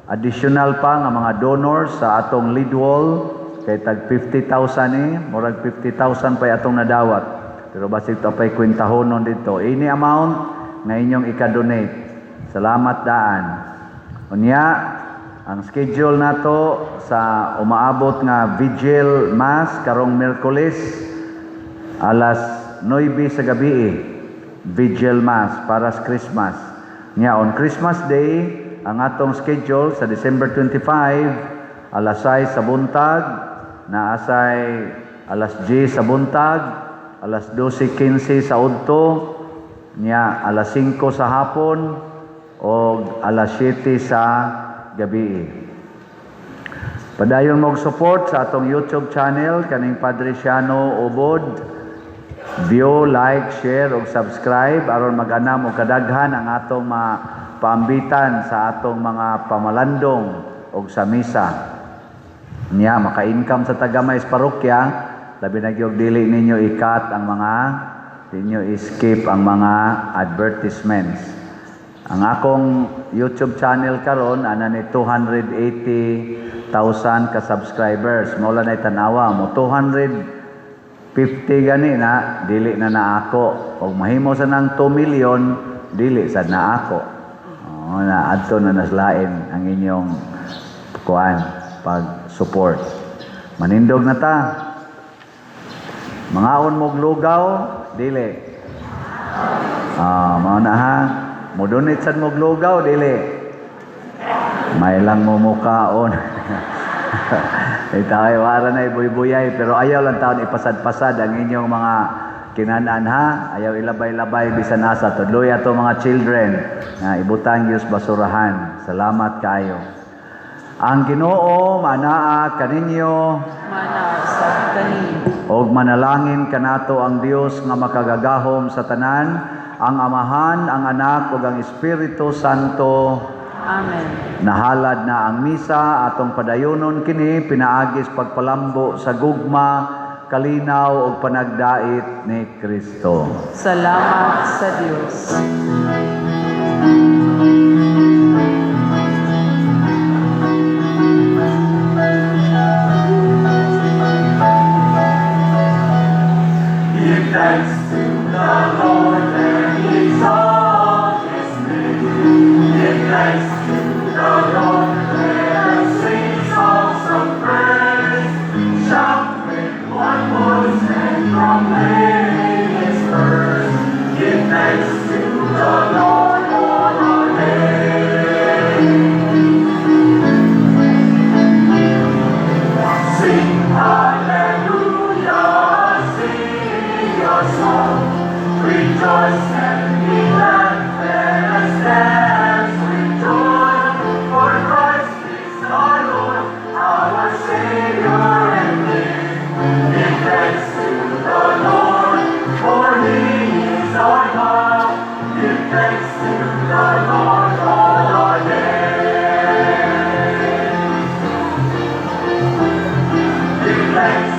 B: additional pa nga mga donors sa atong lead wall kay tag 50,000 ni murag 50,000 pa atong nadawat. Pero basig to pay kwentahonon dito. Ini amount na inyong ika-donate. Salamat daan. Unya ang schedule nato sa umaabot nga vigil mass karong Miyerkules alas 9 sa gabi, vigil mass para sa Christmas. Nya on Christmas Day, ang atong schedule sa December 25, alas 6 sa buntag, naasay alas 10 sa buntag, alas 12:15 sa udto, nya alas 5 sa hapon, o alas 7 sa gabi. Padayon mong support sa atong YouTube channel, kaning Padre Siano Ubod. View, like, share, ug subscribe aron mag-anam og kadaghan ang atong paambitan sa atong mga pamalandong ug sa misa. Nya maka-income sa tagamay sa parokya, labi na gyud dili ninyo ikat ang mga ninyo skip ang mga advertisements. Ang akong YouTube channel karon ana ni 280,000 ka subscribers. Mula na tanawa mo 250 gani na dili na naako og mahimo sa nang 2 million dili sad na ako. Na adto na naslain ang inyong kuan pag support. Manindog na ta. Mangaon mo lugaw dili. Mao na ha. Modonate sad mo lugaw dili. May lang mo mukaon. Itay wala na ibuy-buyay pero ayaw lang taon ipasad-pasad ang inyong mga kinanan ha. Ayaw ilabay-labay bisan asa tudloy ato mga children nga ibutang Dios basurahan. Salamat kayo. Ang Ginoo manaa kaninyo
D: Manasa kaninyo.
B: og manalangin kanato ang Dios nga makagagahom sa tanan, ang Amahan, ang Anak ug ang Espiritu Santo.
D: Amen.
B: Nahalad na ang misa atong padayonon kini pinaagis pagpalambo sa gugma, kalinaw ug panagdait ni Kristo.
D: Salamat sa Dios.
A: Give thanks to the Lord and exalt His name. Give thanks to the Lord, let us sing songs of praise. Shout with one voice and proclaim His word. Give thanks to the Lord all our days. Sing hallelujah, sing your song. Rejoice and be glad, let us dance with joy. For Christ is our Lord, our Savior and King. Give thanks to the Lord, for He is our God. Give thanks to the Lord all our days. Give thanks